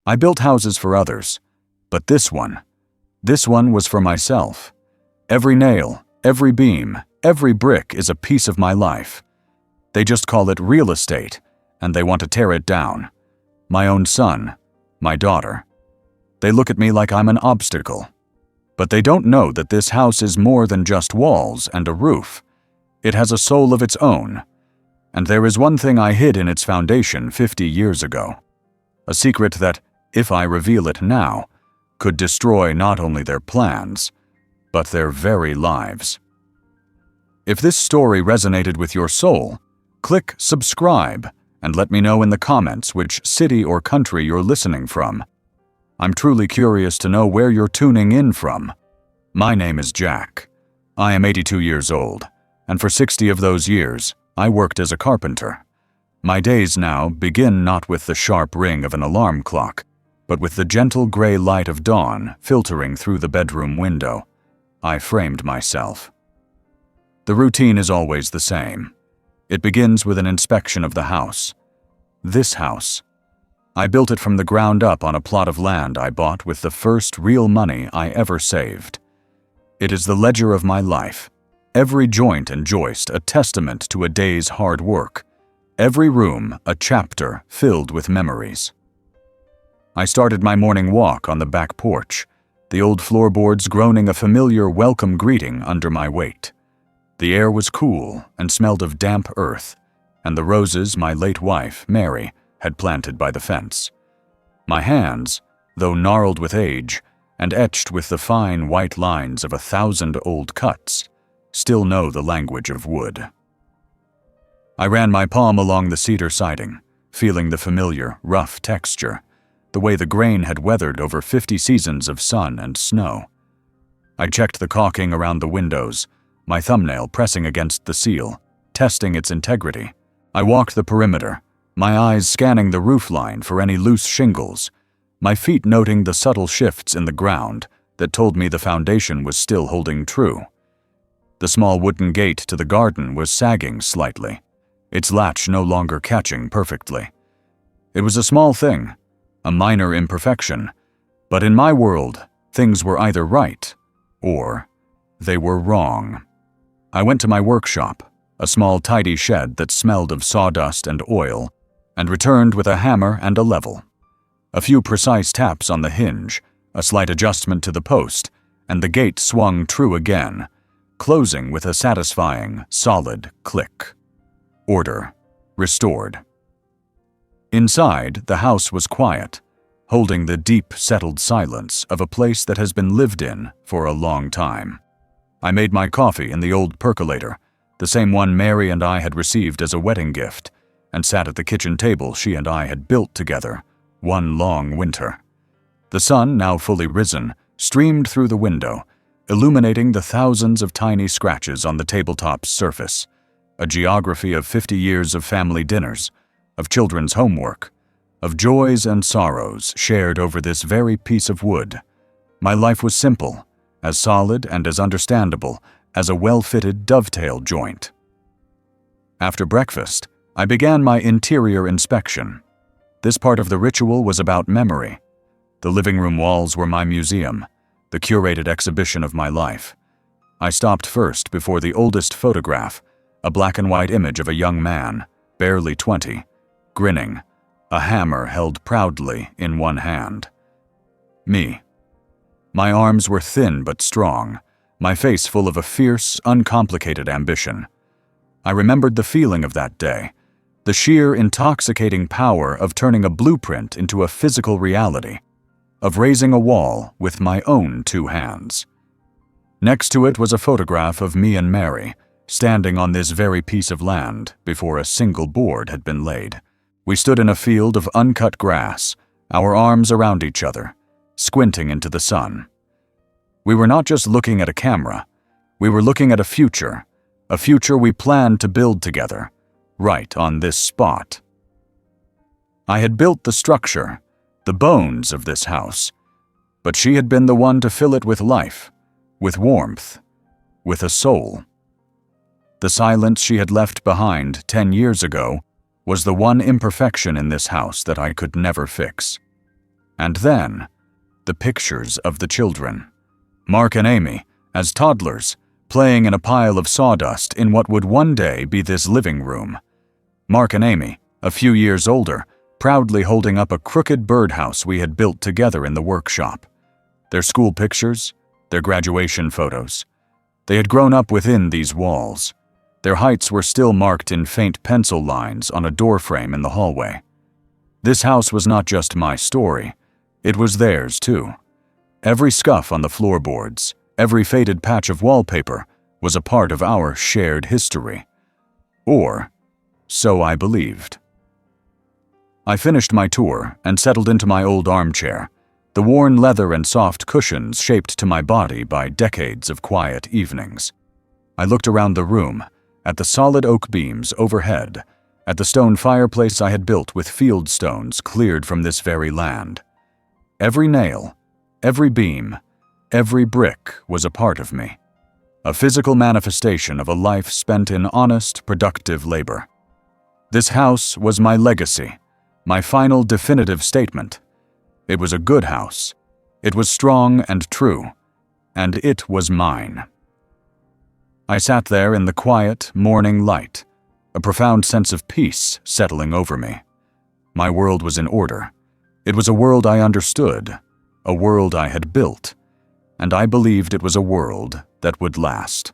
I built houses for others, but this one was for myself. Every nail, every beam, every brick is a piece of my life. They just call it real estate, and they want to tear it down. My own son, my daughter. They look at me like I'm an obstacle. But they don't know that this house is more than just walls and a roof. It has a soul of its own. And there is one thing I hid in its foundation 50 years ago. A secret that, if I reveal it now, could destroy not only their plans, but their very lives. If this story resonated with your soul, click subscribe and let me know in the comments which city or country you're listening from. I'm truly curious to know where you're tuning in from. My name is Jack. I am 82 years old, and for 60 of those years, I worked as a carpenter. My days now begin not with the sharp ring of an alarm clock, but with the gentle gray light of dawn filtering through the bedroom window. I framed myself. The routine is always the same. It begins with an inspection of the house. This house. I built it from the ground up on a plot of land I bought with the first real money I ever saved. It is the ledger of my life. Every joint and joist a testament to a day's hard work. Every room a chapter filled with memories. I started my morning walk on the back porch, the old floorboards groaning a familiar welcome greeting under my weight. The air was cool and smelled of damp earth, and the roses my late wife, Mary, had planted by the fence. My hands, though gnarled with age and etched with the fine white lines of 1,000 old cuts, still know the language of wood. I ran my palm along the cedar siding, feeling the familiar, rough texture, the way the grain had weathered over 50 seasons of sun and snow. I checked the caulking around the windows, my thumbnail pressing against the seal, testing its integrity. I walked the perimeter, my eyes scanning the roofline for any loose shingles, my feet noting the subtle shifts in the ground that told me the foundation was still holding true. The small wooden gate to the garden was sagging slightly, its latch no longer catching perfectly. It was a small thing, a minor imperfection, but in my world, things were either right or they were wrong. I went to my workshop, a small tidy shed that smelled of sawdust and oil, and returned with a hammer and a level. A few precise taps on the hinge, a slight adjustment to the post, and the gate swung true again, closing with a satisfying, solid click. Order restored. Inside, the house was quiet, holding the deep, settled silence of a place that has been lived in for a long time. I made my coffee in the old percolator, the same one Mary and I had received as a wedding gift, and sat at the kitchen table she and I had built together, one long winter. The sun, now fully risen, streamed through the window, illuminating the thousands of tiny scratches on the tabletop's surface, a geography of 50 years of family dinners, of children's homework, of joys and sorrows shared over this very piece of wood. My life was simple, as solid and as understandable as a well-fitted dovetail joint. After breakfast, I began my interior inspection. This part of the ritual was about memory. The living room walls were my museum, the curated exhibition of my life. I stopped first before the oldest photograph, a black and white image of a young man, barely 20, grinning, a hammer held proudly in one hand. Me. My arms were thin but strong, my face full of a fierce, uncomplicated ambition. I remembered the feeling of that day, the sheer intoxicating power of turning a blueprint into a physical reality, of raising a wall with my own 2 hands. Next to it was a photograph of me and Mary, standing on this very piece of land before a single board had been laid. We stood in a field of uncut grass, our arms around each other, squinting into the sun. We were not just looking at a camera, we were looking at a future we planned to build together, right on this spot. I had built the structure, the bones of this house, but she had been the one to fill it with life, with warmth, with a soul. The silence she had left behind 10 years ago was the one imperfection in this house that I could never fix. And then, the pictures of the children. Mark and Amy, as toddlers, playing in a pile of sawdust in what would one day be this living room. Mark and Amy, a few years older, proudly holding up a crooked birdhouse we had built together in the workshop. Their school pictures, their graduation photos. They had grown up within these walls. Their heights were still marked in faint pencil lines on a doorframe in the hallway. This house was not just my story, it was theirs too. Every scuff on the floorboards, every faded patch of wallpaper was a part of our shared history. Or, so I believed. I finished my tour and settled into my old armchair, the worn leather and soft cushions shaped to my body by decades of quiet evenings. I looked around the room, at the solid oak beams overhead, at the stone fireplace I had built with field stones cleared from this very land. Every nail, every beam, every brick was a part of me, a physical manifestation of a life spent in honest, productive labor. This house was my legacy, my final definitive statement. It was a good house. It was strong and true, and it was mine. I sat there in the quiet, morning light, a profound sense of peace settling over me. My world was in order. It was a world I understood, a world I had built, and I believed it was a world that would last.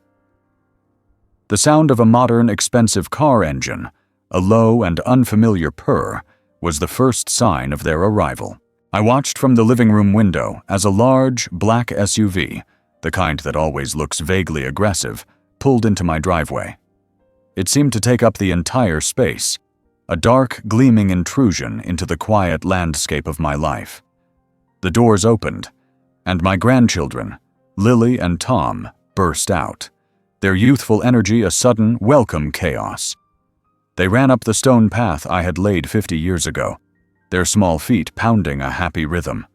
The sound of a modern, expensive car engine, a low and unfamiliar purr, was the first sign of their arrival. I watched from the living room window as a large, black SUV, the kind that always looks vaguely aggressive, pulled into my driveway. It seemed to take up the entire space, a dark, gleaming intrusion into the quiet landscape of my life. The doors opened, and my grandchildren, Lily and Tom, burst out, their youthful energy a sudden, welcome chaos. They ran up the stone path I had laid 50 years ago, their small feet pounding a happy rhythm.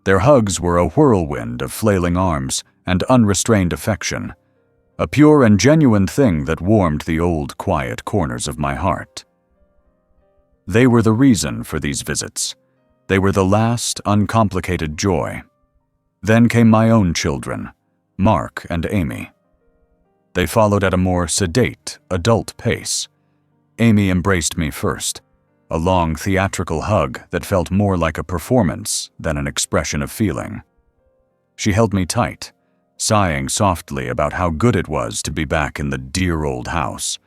Their hugs were a whirlwind of flailing arms and unrestrained affection, a pure and genuine thing that warmed the old, quiet corners of my heart. They were the reason for these visits. They were the last, uncomplicated joy. Then came my own children, Mark and Amy. They followed at a more sedate, adult pace. Amy embraced me first, a long, theatrical hug that felt more like a performance than an expression of feeling. She held me tight, sighing softly about how good it was to be back in the dear old house.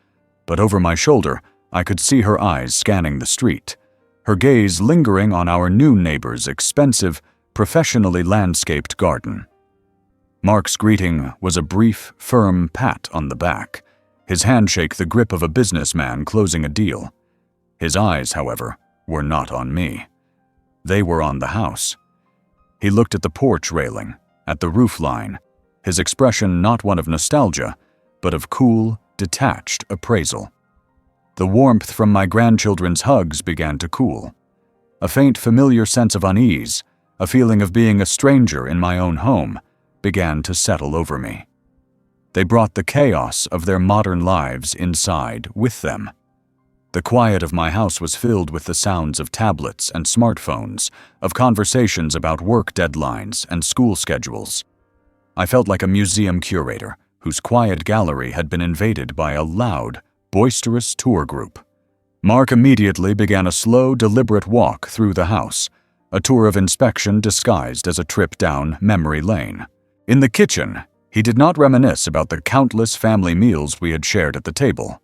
But over my shoulder, I could see her eyes scanning the street, her gaze lingering on our new neighbor's expensive, professionally landscaped garden. Mark's greeting was a brief, firm pat on the back, his handshake the grip of a businessman closing a deal. His eyes, however, were not on me. They were on the house. He looked at the porch railing, at the roof line, his expression not one of nostalgia, but of cool, detached appraisal. The warmth from my grandchildren's hugs began to cool. A faint, familiar sense of unease, a feeling of being a stranger in my own home, began to settle over me. They brought the chaos of their modern lives inside with them. The quiet of my house was filled with the sounds of tablets and smartphones, of conversations about work deadlines and school schedules. I felt like a museum curator whose quiet gallery had been invaded by a loud, boisterous tour group. Mark immediately began a slow, deliberate walk through the house, a tour of inspection disguised as a trip down memory lane. In the kitchen, he did not reminisce about the countless family meals we had shared at the table.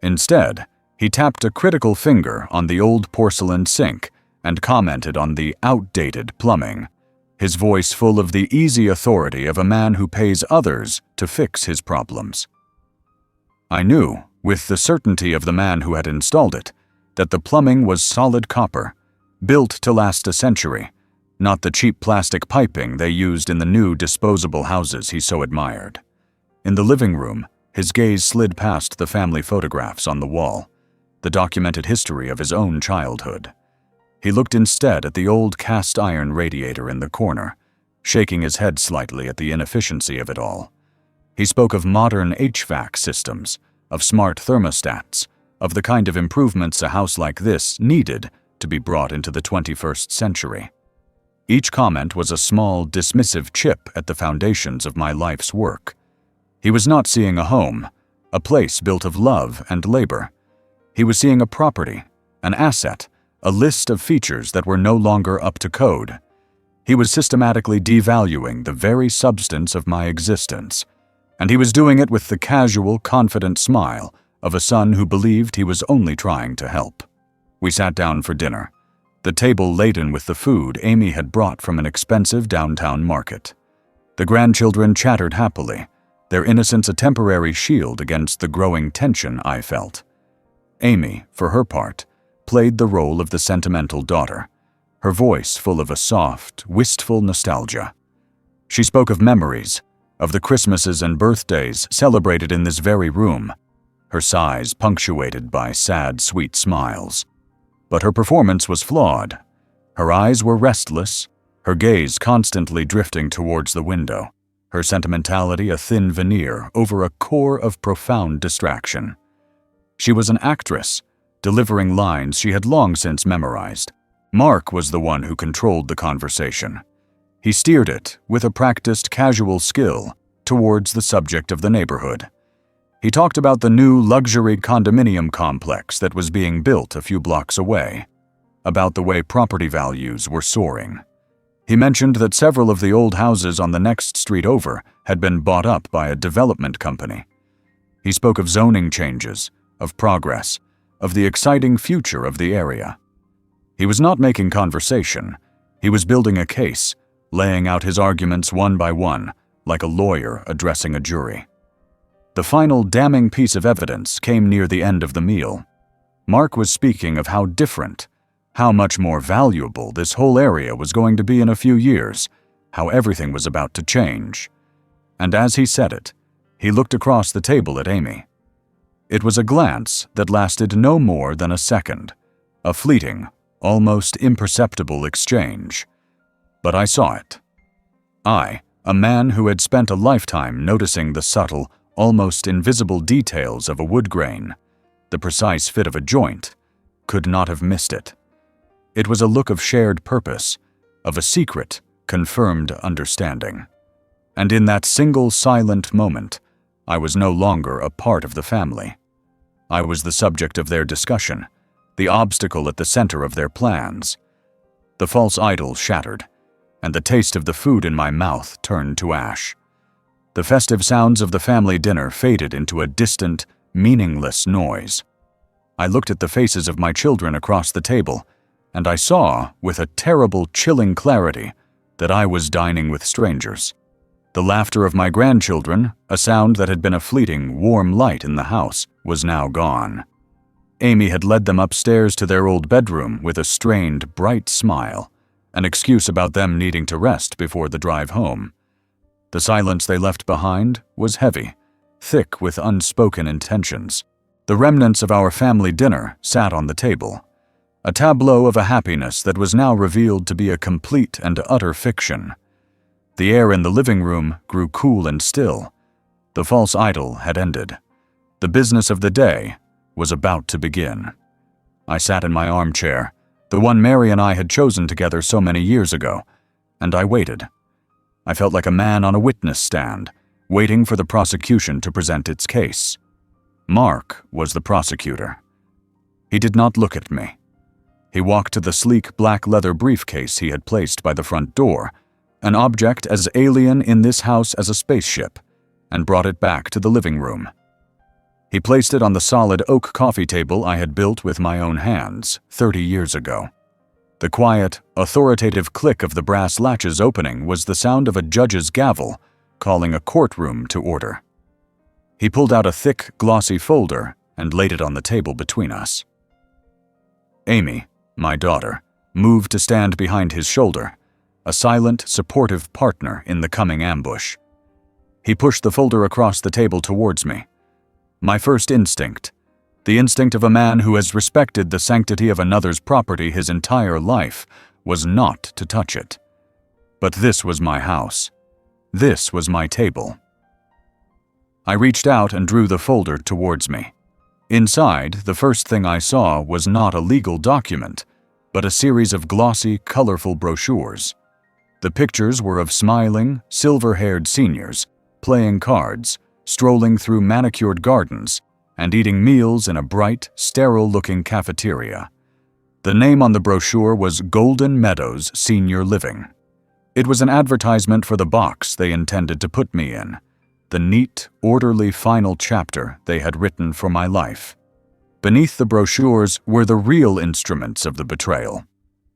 Instead, he tapped a critical finger on the old porcelain sink and commented on the outdated plumbing, his voice full of the easy authority of a man who pays others to fix his problems. I knew, with the certainty of the man who had installed it, that the plumbing was solid copper, built to last a century, not the cheap plastic piping they used in the new disposable houses he so admired. In the living room, his gaze slid past the family photographs on the wall, the documented history of his own childhood. He looked instead at the old cast-iron radiator in the corner, shaking his head slightly at the inefficiency of it all. He spoke of modern HVAC systems, of smart thermostats, of the kind of improvements a house like this needed to be brought into the 21st century. Each comment was a small, dismissive chip at the foundations of my life's work. He was not seeing a home, a place built of love and labor. He was seeing a property, an asset, a list of features that were no longer up to code. He was systematically devaluing the very substance of my existence, and he was doing it with the casual, confident smile of a son who believed he was only trying to help. We sat down for dinner, the table laden with the food Amy had brought from an expensive downtown market. The grandchildren chattered happily, their innocence a temporary shield against the growing tension I felt. Amy, for her part, played the role of the sentimental daughter, her voice full of a soft, wistful nostalgia. She spoke of memories, of the Christmases and birthdays celebrated in this very room, her sighs punctuated by sad, sweet smiles. But her performance was flawed. Her eyes were restless, her gaze constantly drifting towards the window, her sentimentality a thin veneer over a core of profound distraction. She was an actress, delivering lines she had long since memorized. Mark was the one who controlled the conversation. He steered it, with a practiced, casual skill, towards the subject of the neighborhood. He talked about the new luxury condominium complex that was being built a few blocks away, about the way property values were soaring. He mentioned that several of the old houses on the next street over had been bought up by a development company. He spoke of zoning changes, of progress, of the exciting future of the area. He was not making conversation. He was building a case, laying out his arguments one by one, like a lawyer addressing a jury. The final damning piece of evidence came near the end of the meal. Mark was speaking of how different, how much more valuable this whole area was going to be in a few years, how everything was about to change. And as he said it, he looked across the table at Amy. It was a glance that lasted no more than a second, a fleeting, almost imperceptible exchange. But I saw it. I, a man who had spent a lifetime noticing the subtle, almost invisible details of a wood grain, the precise fit of a joint, could not have missed it. It was a look of shared purpose, of a secret, confirmed understanding. And in that single silent moment, I was no longer a part of the family. I was the subject of their discussion, the obstacle at the center of their plans. The false idol shattered, and the taste of the food in my mouth turned to ash. The festive sounds of the family dinner faded into a distant, meaningless noise. I looked at the faces of my children across the table, and I saw, with a terrible, chilling clarity, that I was dining with strangers. The laughter of my grandchildren, a sound that had been a fleeting, warm light in the house, was now gone. Amy had led them upstairs to their old bedroom with a strained, bright smile, an excuse about them needing to rest before the drive home. The silence they left behind was heavy, thick with unspoken intentions. The remnants of our family dinner sat on the table, a tableau of a happiness that was now revealed to be a complete and utter fiction. The air in the living room grew cool and still. The false idol had ended. The business of the day was about to begin. I sat in my armchair, the one Mary and I had chosen together so many years ago, and I waited. I felt like a man on a witness stand, waiting for the prosecution to present its case. Mark was the prosecutor. He did not look at me. He walked to the sleek black leather briefcase he had placed by the front door, an object as alien in this house as a spaceship, and brought it back to the living room. He placed it on the solid oak coffee table I had built with my own hands 30 years ago. The quiet, authoritative click of the brass latches opening was the sound of a judge's gavel calling a courtroom to order. He pulled out a thick, glossy folder and laid it on the table between us. Amy, my daughter, moved to stand behind his shoulder, a silent, supportive partner in the coming ambush. He pushed the folder across the table towards me. My first instinct, the instinct of a man who has respected the sanctity of another's property his entire life, was not to touch it. But this was my house. This was my table. I reached out and drew the folder towards me. Inside, the first thing I saw was not a legal document, but a series of glossy, colorful brochures. The pictures were of smiling, silver-haired seniors, playing cards, strolling through manicured gardens, and eating meals in a bright, sterile-looking cafeteria. The name on the brochure was Golden Meadows Senior Living. It was an advertisement for the box they intended to put me in, the neat, orderly final chapter they had written for my life. Beneath the brochures were the real instruments of the betrayal.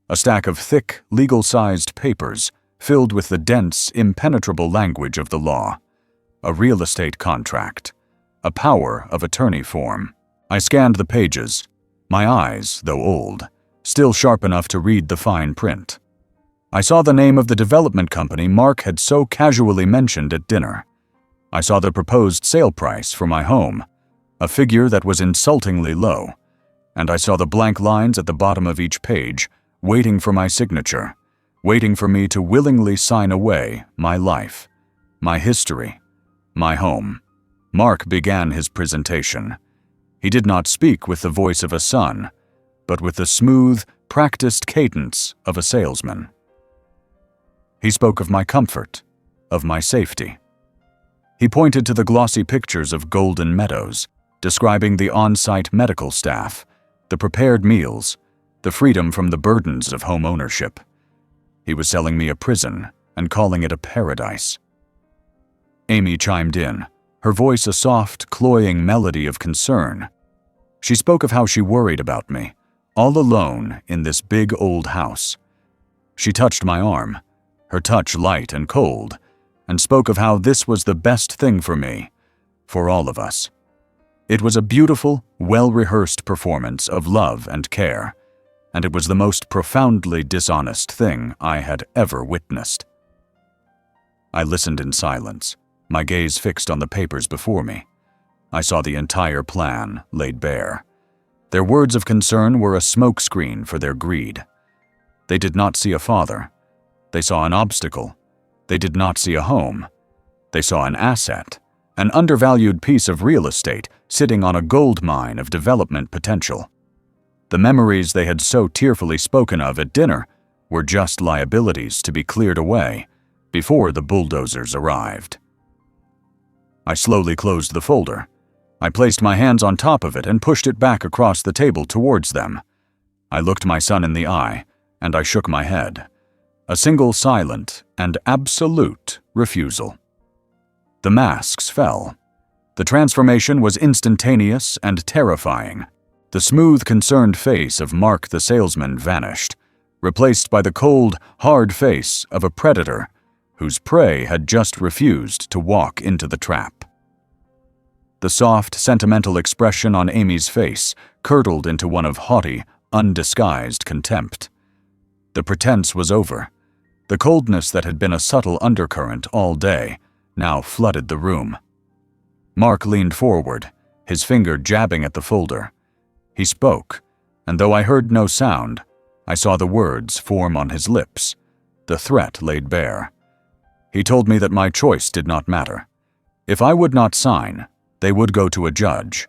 A stack of thick, legal-sized papers filled with the dense, impenetrable language of the law. A real estate contract. A power of attorney form. I scanned the pages, my eyes, though old, still sharp enough to read the fine print. I saw the name of the development company Mark had so casually mentioned at dinner. I saw the proposed sale price for my home, a figure that was insultingly low, and I saw the blank lines at the bottom of each page, waiting for my signature, waiting for me to willingly sign away my life, my history, my home. Mark began his presentation. He did not speak with the voice of a son, but with the smooth, practiced cadence of a salesman. He spoke of my comfort, of my safety. He pointed to the glossy pictures of Golden Meadows, describing the on-site medical staff, the prepared meals, the freedom from the burdens of home ownership. He was selling me a prison and calling it a paradise. Amy chimed in, her voice a soft, cloying melody of concern. She spoke of how she worried about me, all alone in this big old house. She touched my arm, her touch light and cold, and spoke of how this was the best thing for me, for all of us. It was a beautiful, well-rehearsed performance of love and care, and it was the most profoundly dishonest thing I had ever witnessed. I listened in silence, my gaze fixed on the papers before me. I saw the entire plan laid bare. Their words of concern were a smokescreen for their greed. They did not see a father. They saw an obstacle. They did not see a home. They saw an asset, an undervalued piece of real estate sitting on a gold mine of development potential. The memories they had so tearfully spoken of at dinner were just liabilities to be cleared away before the bulldozers arrived. I slowly closed the folder. I placed my hands on top of it and pushed it back across the table towards them. I looked my son in the eye, and I shook my head. A single silent and absolute refusal. The masks fell. The transformation was instantaneous and terrifying. The smooth, concerned face of Mark the salesman vanished, replaced by the cold, hard face of a predator whose prey had just refused to walk into the trap. The soft, sentimental expression on Amy's face curdled into one of haughty, undisguised contempt. The pretense was over. The coldness that had been a subtle undercurrent all day now flooded the room. Mark leaned forward, his finger jabbing at the folder. He spoke, and though I heard no sound, I saw the words form on his lips, the threat laid bare. He told me that my choice did not matter. If I would not sign, they would go to a judge.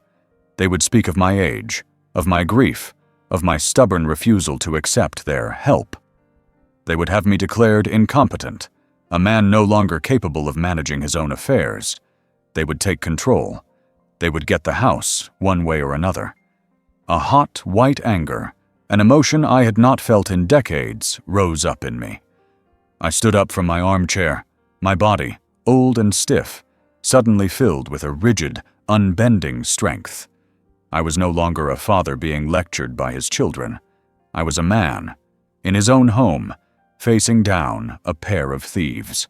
They would speak of my age, of my grief, of my stubborn refusal to accept their help. They would have me declared incompetent, a man no longer capable of managing his own affairs. They would take control. They would get the house, one way or another. A hot, white anger, an emotion I had not felt in decades, rose up in me. I stood up from my armchair, my body, old and stiff, suddenly filled with a rigid, unbending strength. I was no longer a father being lectured by his children. I was a man, in his own home, facing down a pair of thieves.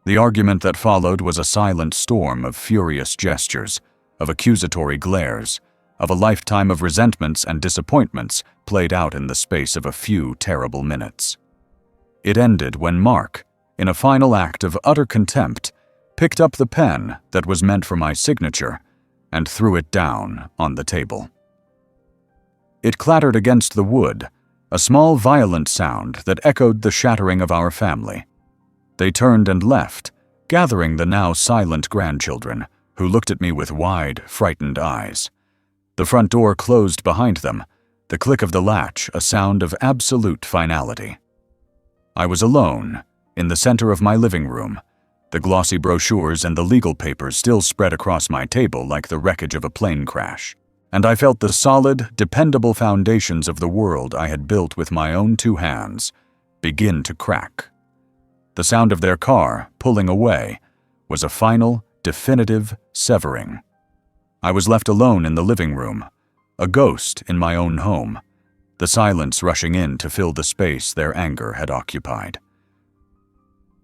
The argument that followed was a silent storm of furious gestures, of accusatory glares, of a lifetime of resentments and disappointments played out in the space of a few terrible minutes. It ended when Mark, in a final act of utter contempt, picked up the pen that was meant for my signature and threw it down on the table. It clattered against the wood, a small violent sound that echoed the shattering of our family. They turned and left, gathering the now silent grandchildren, who looked at me with wide, frightened eyes. The front door closed behind them, the click of the latch a sound of absolute finality. I was alone, in the center of my living room, the glossy brochures and the legal papers still spread across my table like the wreckage of a plane crash. And I felt the solid, dependable foundations of the world I had built with my own 2 hands begin to crack. The sound of their car, pulling away, was a final, definitive severing. I was left alone in the living room, a ghost in my own home, the silence rushing in to fill the space their anger had occupied.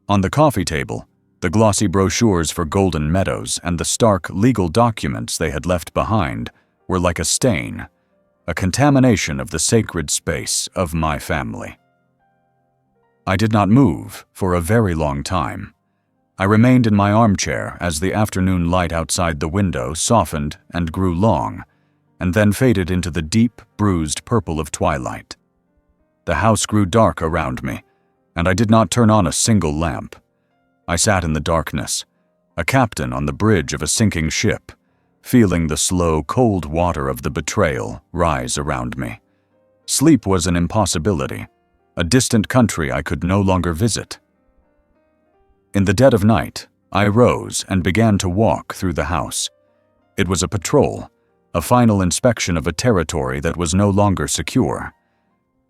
On the coffee table, the glossy brochures for Golden Meadows and the stark legal documents they had left behind were like a stain, a contamination of the sacred space of my family. I did not move for a very long time. I remained in my armchair as the afternoon light outside the window softened and grew long, and then faded into the deep, bruised purple of twilight. The house grew dark around me, and I did not turn on a single lamp. I sat in the darkness, a captain on the bridge of a sinking ship, feeling the slow, cold water of the betrayal rise around me. Sleep was an impossibility, a distant country I could no longer visit. In the dead of night, I rose and began to walk through the house. It was a patrol, a final inspection of a territory that was no longer secure.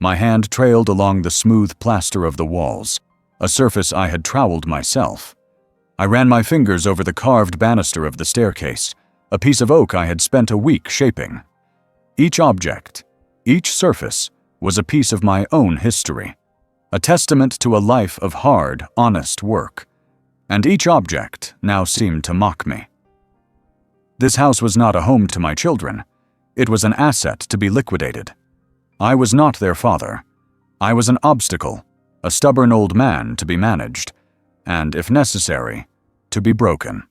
My hand trailed along the smooth plaster of the walls, a surface I had troweled myself. I ran my fingers over the carved banister of the staircase, a piece of oak I had spent a week shaping. Each object, each surface, was a piece of my own history, a testament to a life of hard, honest work. And each object now seemed to mock me. This house was not a home to my children. It was an asset to be liquidated. I was not their father. I was an obstacle, a stubborn old man to be managed, and, if necessary, to be broken.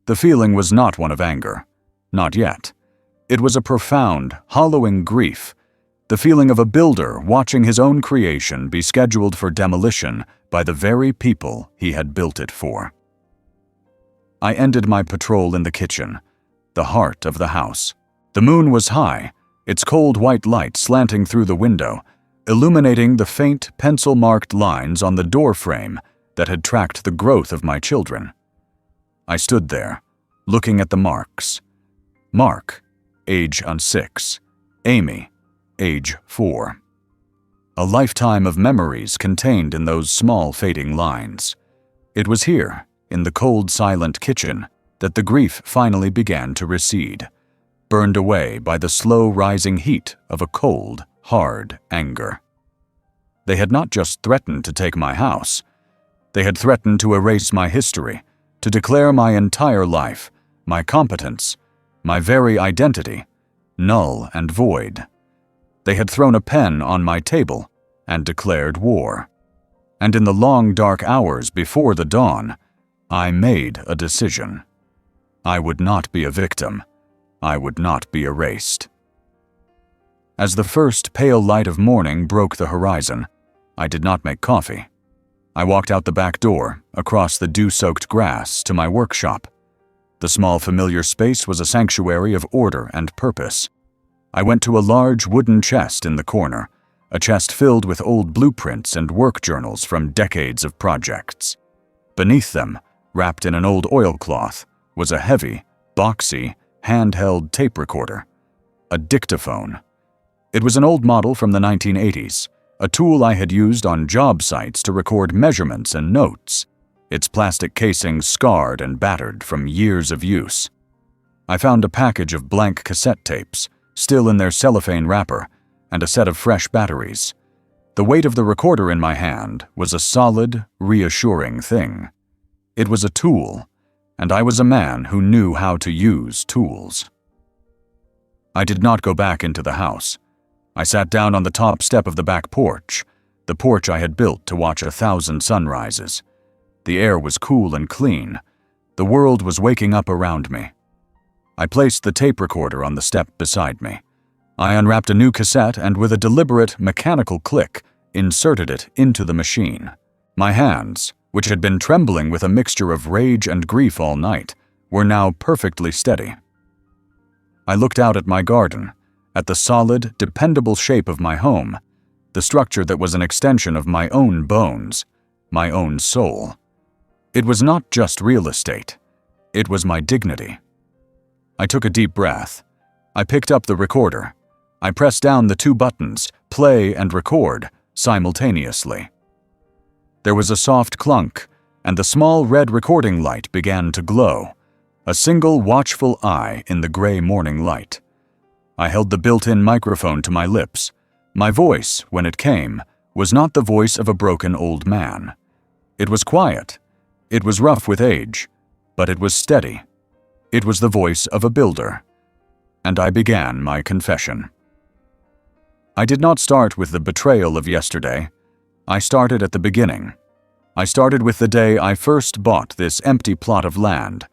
The feeling was not one of anger. Not yet. It was a profound, hollowing grief, the feeling of a builder watching his own creation be scheduled for demolition by the very people he had built it for. I ended my patrol in the kitchen, the heart of the house. The moon was high, its cold white light slanting through the window, illuminating the faint pencil-marked lines on the door frame that had tracked the growth of my children. I stood there, looking at the marks. Mark, age 6, Amy, age 4. A lifetime of memories contained in those small fading lines. It was here, in the cold, silent kitchen, that the grief finally began to recede, burned away by the slow rising heat of a cold, hard anger. They had not just threatened to take my house. They had threatened to erase my history, to declare my entire life, my competence, my very identity, null and void. They had thrown a pen on my table and declared war. And in the long, dark hours before the dawn, I made a decision. I would not be a victim. I would not be erased. As the first pale light of morning broke the horizon, I did not make coffee. I walked out the back door, across the dew-soaked grass, to my workshop. The small, familiar space was a sanctuary of order and purpose. I went to a large wooden chest in the corner, a chest filled with old blueprints and work journals from decades of projects. Beneath them, wrapped in an old oilcloth, was a heavy, boxy, handheld tape recorder, a dictaphone. It was an old model from the 1980s, a tool I had used on job sites to record measurements and notes, its plastic casing scarred and battered from years of use. I found a package of blank cassette tapes, still in their cellophane wrapper, and a set of fresh batteries. The weight of the recorder in my hand was a solid, reassuring thing. It was a tool, and I was a man who knew how to use tools. I did not go back into the house. I sat down on the top step of the back porch, the porch I had built to watch 1,000 sunrises. The air was cool and clean. The world was waking up around me. I placed the tape recorder on the step beside me. I unwrapped a new cassette and, with a deliberate, mechanical click, inserted it into the machine. My hands, which had been trembling with a mixture of rage and grief all night, were now perfectly steady. I looked out at my garden, at the solid, dependable shape of my home, the structure that was an extension of my own bones, my own soul. It was not just real estate. It was my dignity. I took a deep breath. I picked up the recorder. I pressed down the 2 buttons, play and record, simultaneously. There was a soft clunk, and the small red recording light began to glow, a single watchful eye in the gray morning light. I held the built-in microphone to my lips. My voice, when it came, was not the voice of a broken old man. It was quiet. It was rough with age, but it was steady. It was the voice of a builder. And I began my confession. I did not start with the betrayal of yesterday. I started at the beginning. I started with the day I first bought this empty plot of land,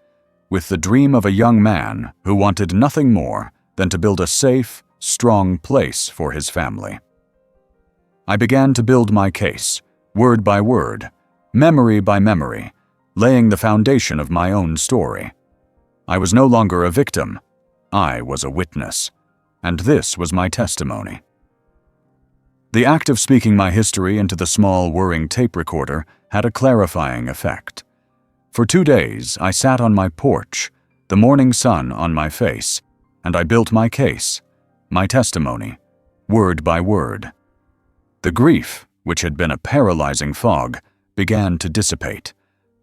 with the dream of a young man who wanted nothing more than to build a safe, strong place for his family. I began to build my case, word by word, memory by memory, laying the foundation of my own story. I was no longer a victim. I was a witness, and this was my testimony. The act of speaking my history into the small whirring tape recorder had a clarifying effect. For 2 days, I sat on my porch, the morning sun on my face, and I built my case, my testimony, word by word. The grief, which had been a paralyzing fog, began to dissipate,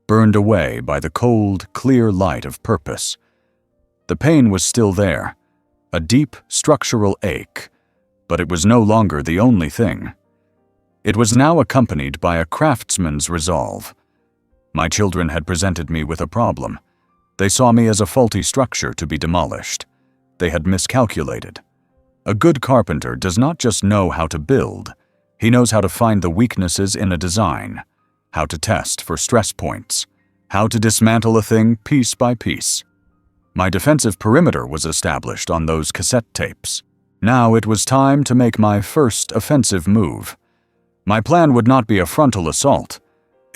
burned away by the cold, clear light of purpose. The pain was still there, a deep structural ache, but it was no longer the only thing. It was now accompanied by a craftsman's resolve. My children had presented me with a problem. They saw me as a faulty structure to be demolished. They had miscalculated. A good carpenter does not just know how to build. He knows how to find the weaknesses in a design, how to test for stress points, how to dismantle a thing piece by piece. My defensive perimeter was established on those cassette tapes. Now it was time to make my first offensive move. My plan would not be a frontal assault.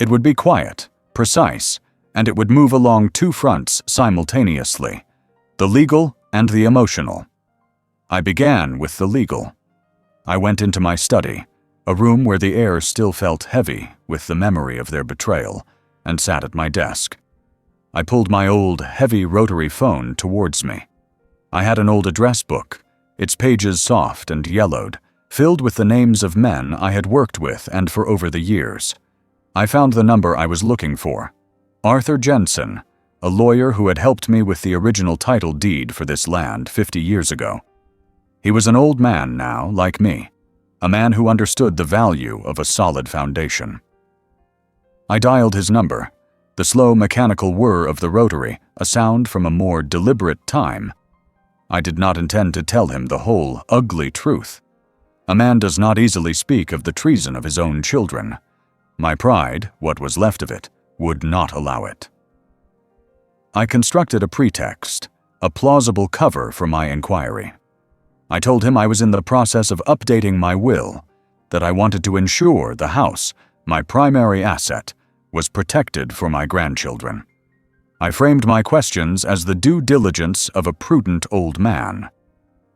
It would be quiet, precise, and it would move along 2 fronts simultaneously, the legal and the emotional. I began with the legal. I went into my study, a room where the air still felt heavy with the memory of their betrayal, and sat at my desk. I pulled my old, heavy rotary phone towards me. I had an old address book, its pages soft and yellowed, filled with the names of men I had worked with and for over the years. I found the number I was looking for. Arthur Jensen, a lawyer who had helped me with the original title deed for this land 50 years ago. He was an old man now, like me, a man who understood the value of a solid foundation. I dialed his number, the slow mechanical whir of the rotary, a sound from a more deliberate time. I did not intend to tell him the whole ugly truth. A man does not easily speak of the treason of his own children. My pride, what was left of it, would not allow it. I constructed a pretext, a plausible cover for my inquiry. I told him I was in the process of updating my will, that I wanted to ensure the house, my primary asset, was protected for my grandchildren. I framed my questions as the due diligence of a prudent old man.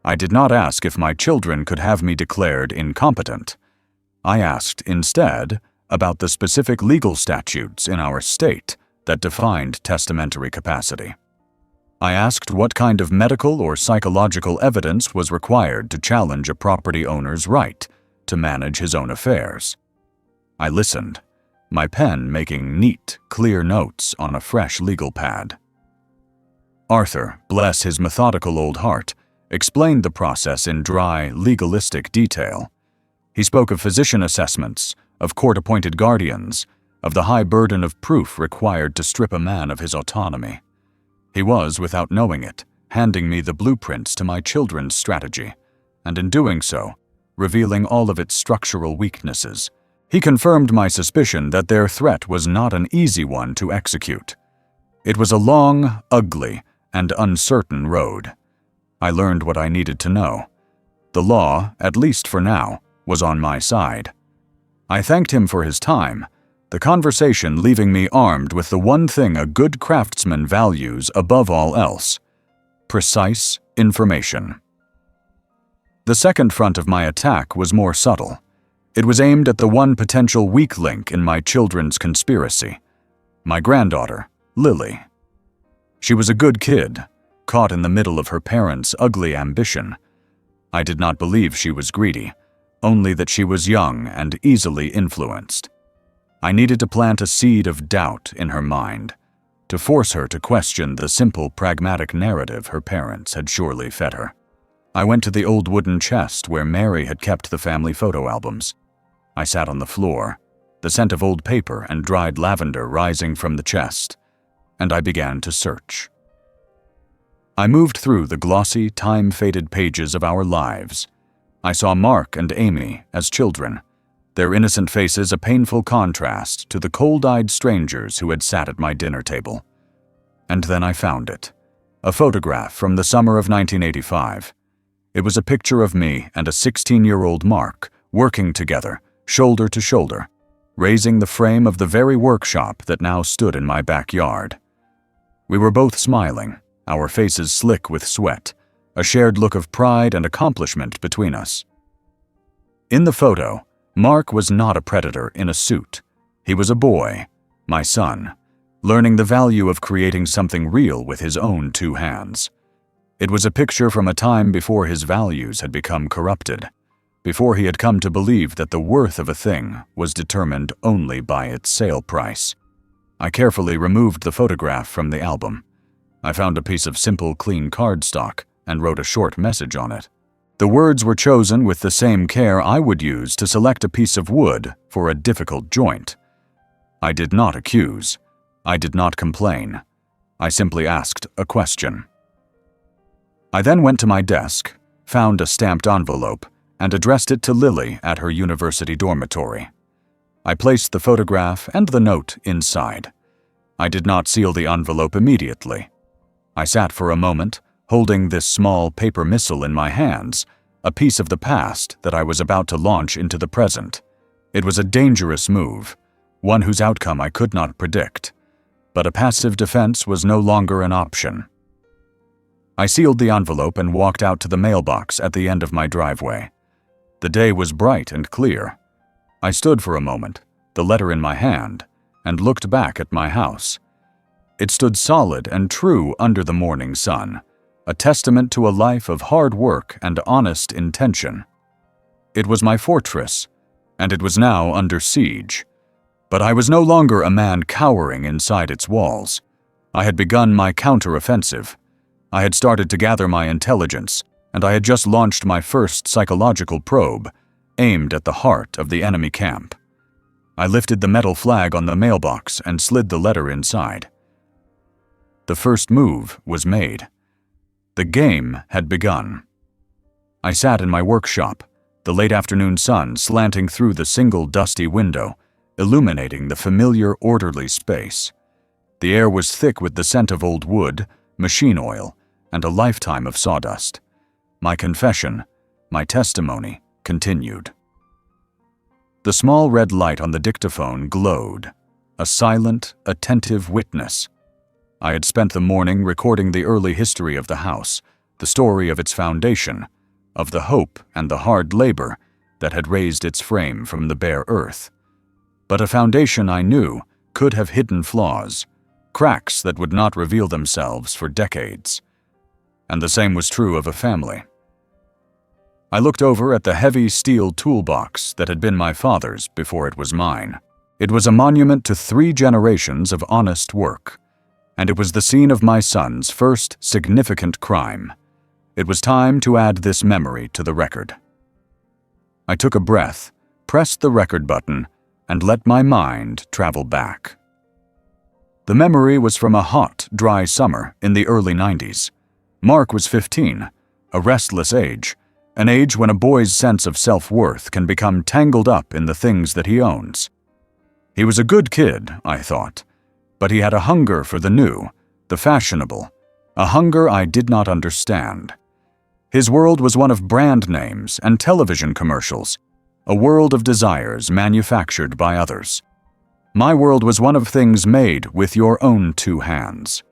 I did not ask if my children could have me declared incompetent. I asked, instead, about the specific legal statutes in our state that defined testamentary capacity. I asked what kind of medical or psychological evidence was required to challenge a property owner's right to manage his own affairs. I listened, my pen making neat, clear notes on a fresh legal pad. Arthur, bless his methodical old heart, explained the process in dry, legalistic detail. He spoke of physician assessments, of court-appointed guardians, of the high burden of proof required to strip a man of his autonomy. He was, without knowing it, handing me the blueprints to my children's strategy, and in doing so, revealing all of its structural weaknesses. He confirmed my suspicion that their threat was not an easy one to execute. It was a long, ugly, and uncertain road. I learned what I needed to know. The law, at least for now, was on my side. I thanked him for his time, the conversation leaving me armed with the one thing a good craftsman values above all else: precise information. The second front of my attack was more subtle. It was aimed at the one potential weak link in my children's conspiracy, my granddaughter, Lily. She was a good kid, caught in the middle of her parents' ugly ambition. I did not believe she was greedy, only that she was young and easily influenced. I needed to plant a seed of doubt in her mind, to force her to question the simple, pragmatic narrative her parents had surely fed her. I went to the old wooden chest where Mary had kept the family photo albums. I sat on the floor, the scent of old paper and dried lavender rising from the chest, and I began to search. I moved through the glossy, time-faded pages of our lives. I saw Mark and Amy as children, their innocent faces a painful contrast to the cold-eyed strangers who had sat at my dinner table. And then I found it, a photograph from the summer of 1985. It was a picture of me and a 16-year-old Mark working together, shoulder to shoulder, raising the frame of the very workshop that now stood in my backyard. We were both smiling, our faces slick with sweat, a shared look of pride and accomplishment between us. In the photo, Mark was not a predator in a suit. He was a boy, my son, learning the value of creating something real with his own two hands. It was a picture from a time before his values had become corrupted, before he had come to believe that the worth of a thing was determined only by its sale price. I carefully removed the photograph from the album. I found a piece of simple, clean cardstock and wrote a short message on it. The words were chosen with the same care I would use to select a piece of wood for a difficult joint. I did not accuse. I did not complain. I simply asked a question. I then went to my desk, found a stamped envelope, and addressed it to Lily at her university dormitory. I placed the photograph and the note inside. I did not seal the envelope immediately. I sat for a moment, holding this small paper missile in my hands, a piece of the past that I was about to launch into the present. It was a dangerous move, one whose outcome I could not predict, but a passive defense was no longer an option. I sealed the envelope and walked out to the mailbox at the end of my driveway. The day was bright and clear. I stood for a moment, the letter in my hand, and looked back at my house. It stood solid and true under the morning sun, a testament to a life of hard work and honest intention. It was my fortress, and it was now under siege. But I was no longer a man cowering inside its walls. I had begun my counter-offensive. I had started to gather my intelligence, and I had just launched my first psychological probe, aimed at the heart of the enemy camp. I lifted the metal flag on the mailbox and slid the letter inside. The first move was made. The game had begun. I sat in my workshop, the late afternoon sun slanting through the single dusty window, illuminating the familiar, orderly space. The air was thick with the scent of old wood, machine oil, and a lifetime of sawdust. My confession, my testimony, continued. The small red light on the dictaphone glowed, a silent, attentive witness. I had spent the morning recording the early history of the house, the story of its foundation, of the hope and the hard labor that had raised its frame from the bare earth. But a foundation I knew could have hidden flaws, cracks that would not reveal themselves for decades. And the same was true of a family. I looked over at the heavy steel toolbox that had been my father's before it was mine. It was a monument to 3 generations of honest work, and it was the scene of my son's first significant crime. It was time to add this memory to the record. I took a breath, pressed the record button, and let my mind travel back. The memory was from a hot, dry summer in the early 90s. Mark was 15, a restless age, an age when a boy's sense of self-worth can become tangled up in the things that he owns. He was a good kid, I thought, but he had a hunger for the new, the fashionable, a hunger I did not understand. His world was one of brand names and television commercials, a world of desires manufactured by others. My world was one of things made with your own 2 hands.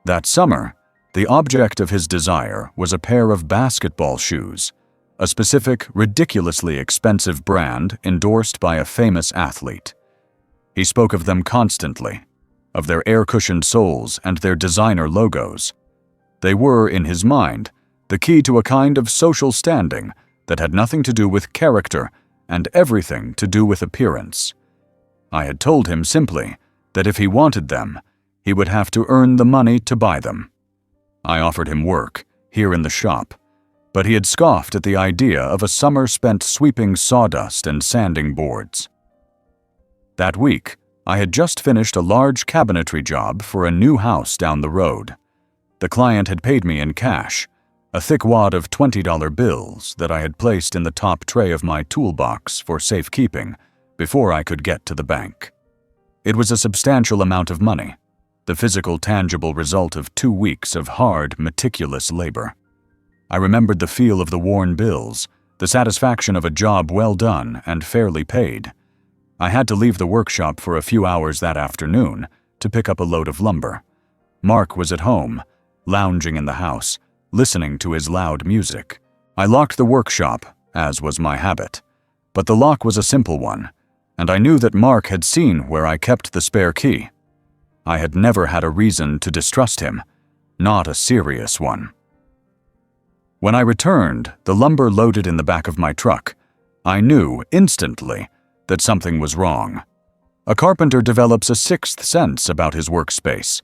That summer, the object of his desire was a pair of basketball shoes, a specific, ridiculously expensive brand endorsed by a famous athlete. He spoke of them constantly, of their air-cushioned soles and their designer logos. They were, in his mind, the key to a kind of social standing that had nothing to do with character and everything to do with appearance. I had told him simply that if he wanted them, he would have to earn the money to buy them. I offered him work, here in the shop, but he had scoffed at the idea of a summer spent sweeping sawdust and sanding boards. That week, I had just finished a large cabinetry job for a new house down the road. The client had paid me in cash, a thick wad of $20 bills that I had placed in the top tray of my toolbox for safekeeping before I could get to the bank. It was a substantial amount of money, the physical, tangible result of 2 weeks of hard, meticulous labor. I remembered the feel of the worn bills, the satisfaction of a job well done and fairly paid. I had to leave the workshop for a few hours that afternoon to pick up a load of lumber. Mark was at home, lounging in the house, listening to his loud music. I locked the workshop, as was my habit, but the lock was a simple one, and I knew that Mark had seen where I kept the spare key. I had never had a reason to distrust him, not a serious one. When I returned, the lumber loaded in the back of my truck, I knew instantly that something was wrong. A carpenter develops a sixth sense about his workspace.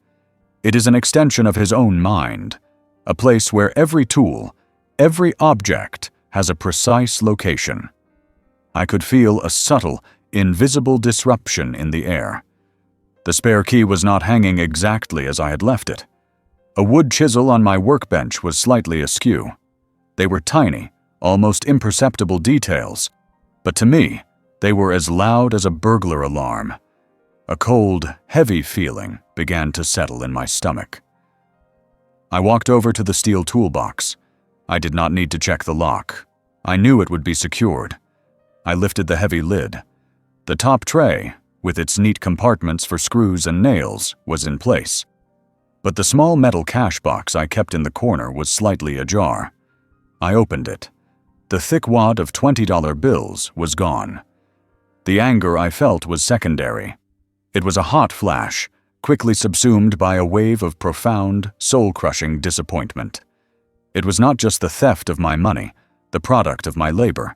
It is an extension of his own mind, a place where every tool, every object has a precise location. I could feel a subtle, invisible disruption in the air. The spare key was not hanging exactly as I had left it. A wood chisel on my workbench was slightly askew. They were tiny, almost imperceptible details, but to me, they were as loud as a burglar alarm. A cold, heavy feeling began to settle in my stomach. I walked over to the steel toolbox. I did not need to check the lock. I knew it would be secured. I lifted the heavy lid. The top tray, with its neat compartments for screws and nails, was in place. But the small metal cash box I kept in the corner was slightly ajar. I opened it. The thick wad of $20 bills was gone. The anger I felt was secondary. It was a hot flash, quickly subsumed by a wave of profound, soul-crushing disappointment. It was not just the theft of my money, the product of my labor.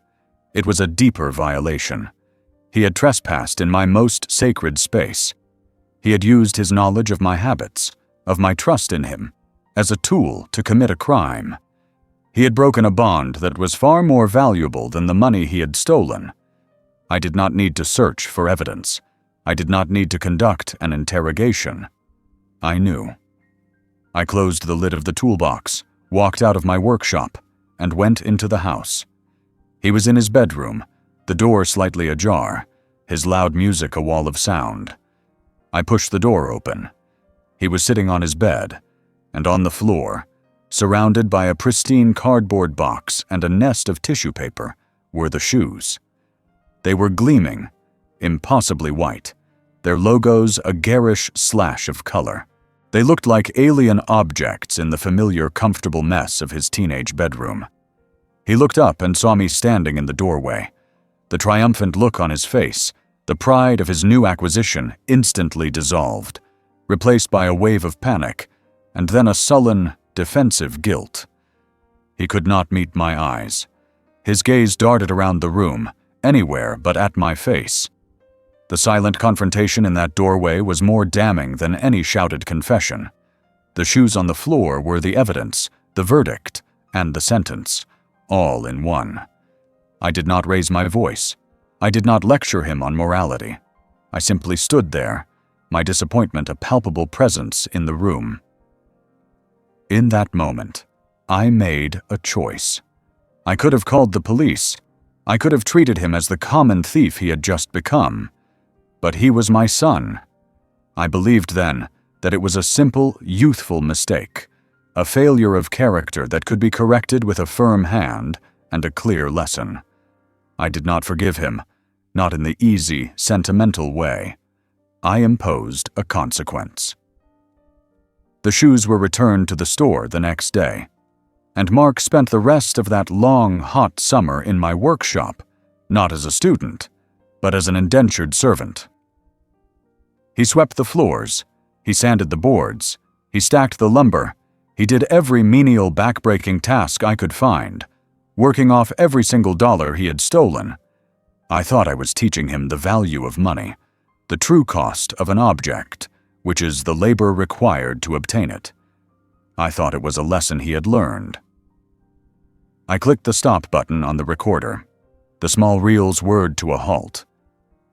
It was a deeper violation. He had trespassed in my most sacred space. He had used his knowledge of my habits, of my trust in him, as a tool to commit a crime. He had broken a bond that was far more valuable than the money he had stolen. I did not need to search for evidence. I did not need to conduct an interrogation. I knew. I closed the lid of the toolbox, walked out of my workshop, and went into the house. He was in his bedroom, the door slightly ajar, his loud music a wall of sound. I pushed the door open. He was sitting on his bed, and on the floor, surrounded by a pristine cardboard box and a nest of tissue paper, were the shoes. They were gleaming, impossibly white, their logos a garish slash of color. They looked like alien objects in the familiar, comfortable mess of his teenage bedroom. He looked up and saw me standing in the doorway. The triumphant look on his face, the pride of his new acquisition, instantly dissolved, replaced by a wave of panic, and then a sullen, defensive guilt. He could not meet my eyes. His gaze darted around the room, anywhere but at my face. The silent confrontation in that doorway was more damning than any shouted confession. The shoes on the floor were the evidence, the verdict, and the sentence, all in one. I did not raise my voice. I did not lecture him on morality. I simply stood there, my disappointment a palpable presence in the room. In that moment, I made a choice. I could have called the police. I could have treated him as the common thief he had just become. But he was my son. I believed then that it was a simple, youthful mistake, a failure of character that could be corrected with a firm hand and a clear lesson. I did not forgive him, not in the easy, sentimental way. I imposed a consequence. The shoes were returned to the store the next day. And Mark spent the rest of that long, hot summer in my workshop, not as a student, but as an indentured servant. He swept the floors, he sanded the boards, he stacked the lumber, he did every menial back-breaking task I could find, working off every single dollar he had stolen. I thought I was teaching him the value of money, the true cost of an object, which is the labor required to obtain it. I thought it was a lesson he had learned. I clicked the stop button on the recorder. The small reels whirred to a halt.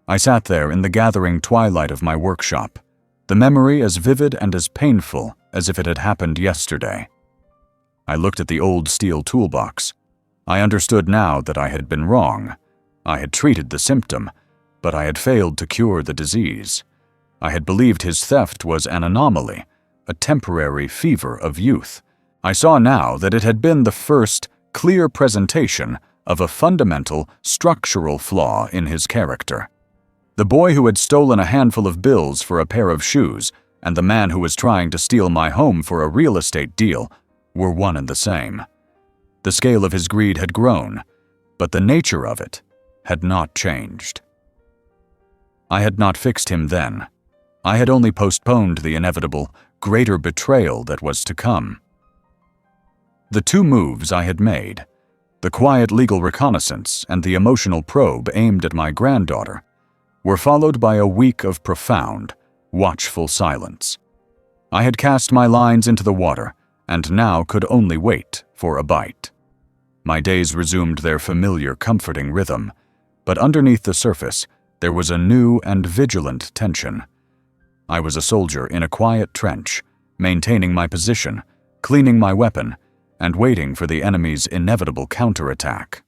I sat there in the gathering twilight of my workshop, the memory as vivid and as painful as if it had happened yesterday. I looked at the old steel toolbox. I understood now that I had been wrong. I had treated the symptom, but I had failed to cure the disease. I had believed his theft was an anomaly, a temporary fever of youth. I saw now that it had been the first clear presentation of a fundamental structural flaw in his character. The boy who had stolen a handful of bills for a pair of shoes and the man who was trying to steal my home for a real estate deal were one and the same. The scale of his greed had grown, but the nature of it had not changed. I had not fixed him then. I had only postponed the inevitable, greater betrayal that was to come. The two moves I had made, the quiet legal reconnaissance and the emotional probe aimed at my granddaughter, were followed by a week of profound, watchful silence. I had cast my lines into the water and now could only wait for a bite. My days resumed their familiar, comforting rhythm, but underneath the surface there was a new and vigilant tension. I was a soldier in a quiet trench, maintaining my position, cleaning my weapon, and waiting for the enemy's inevitable counterattack.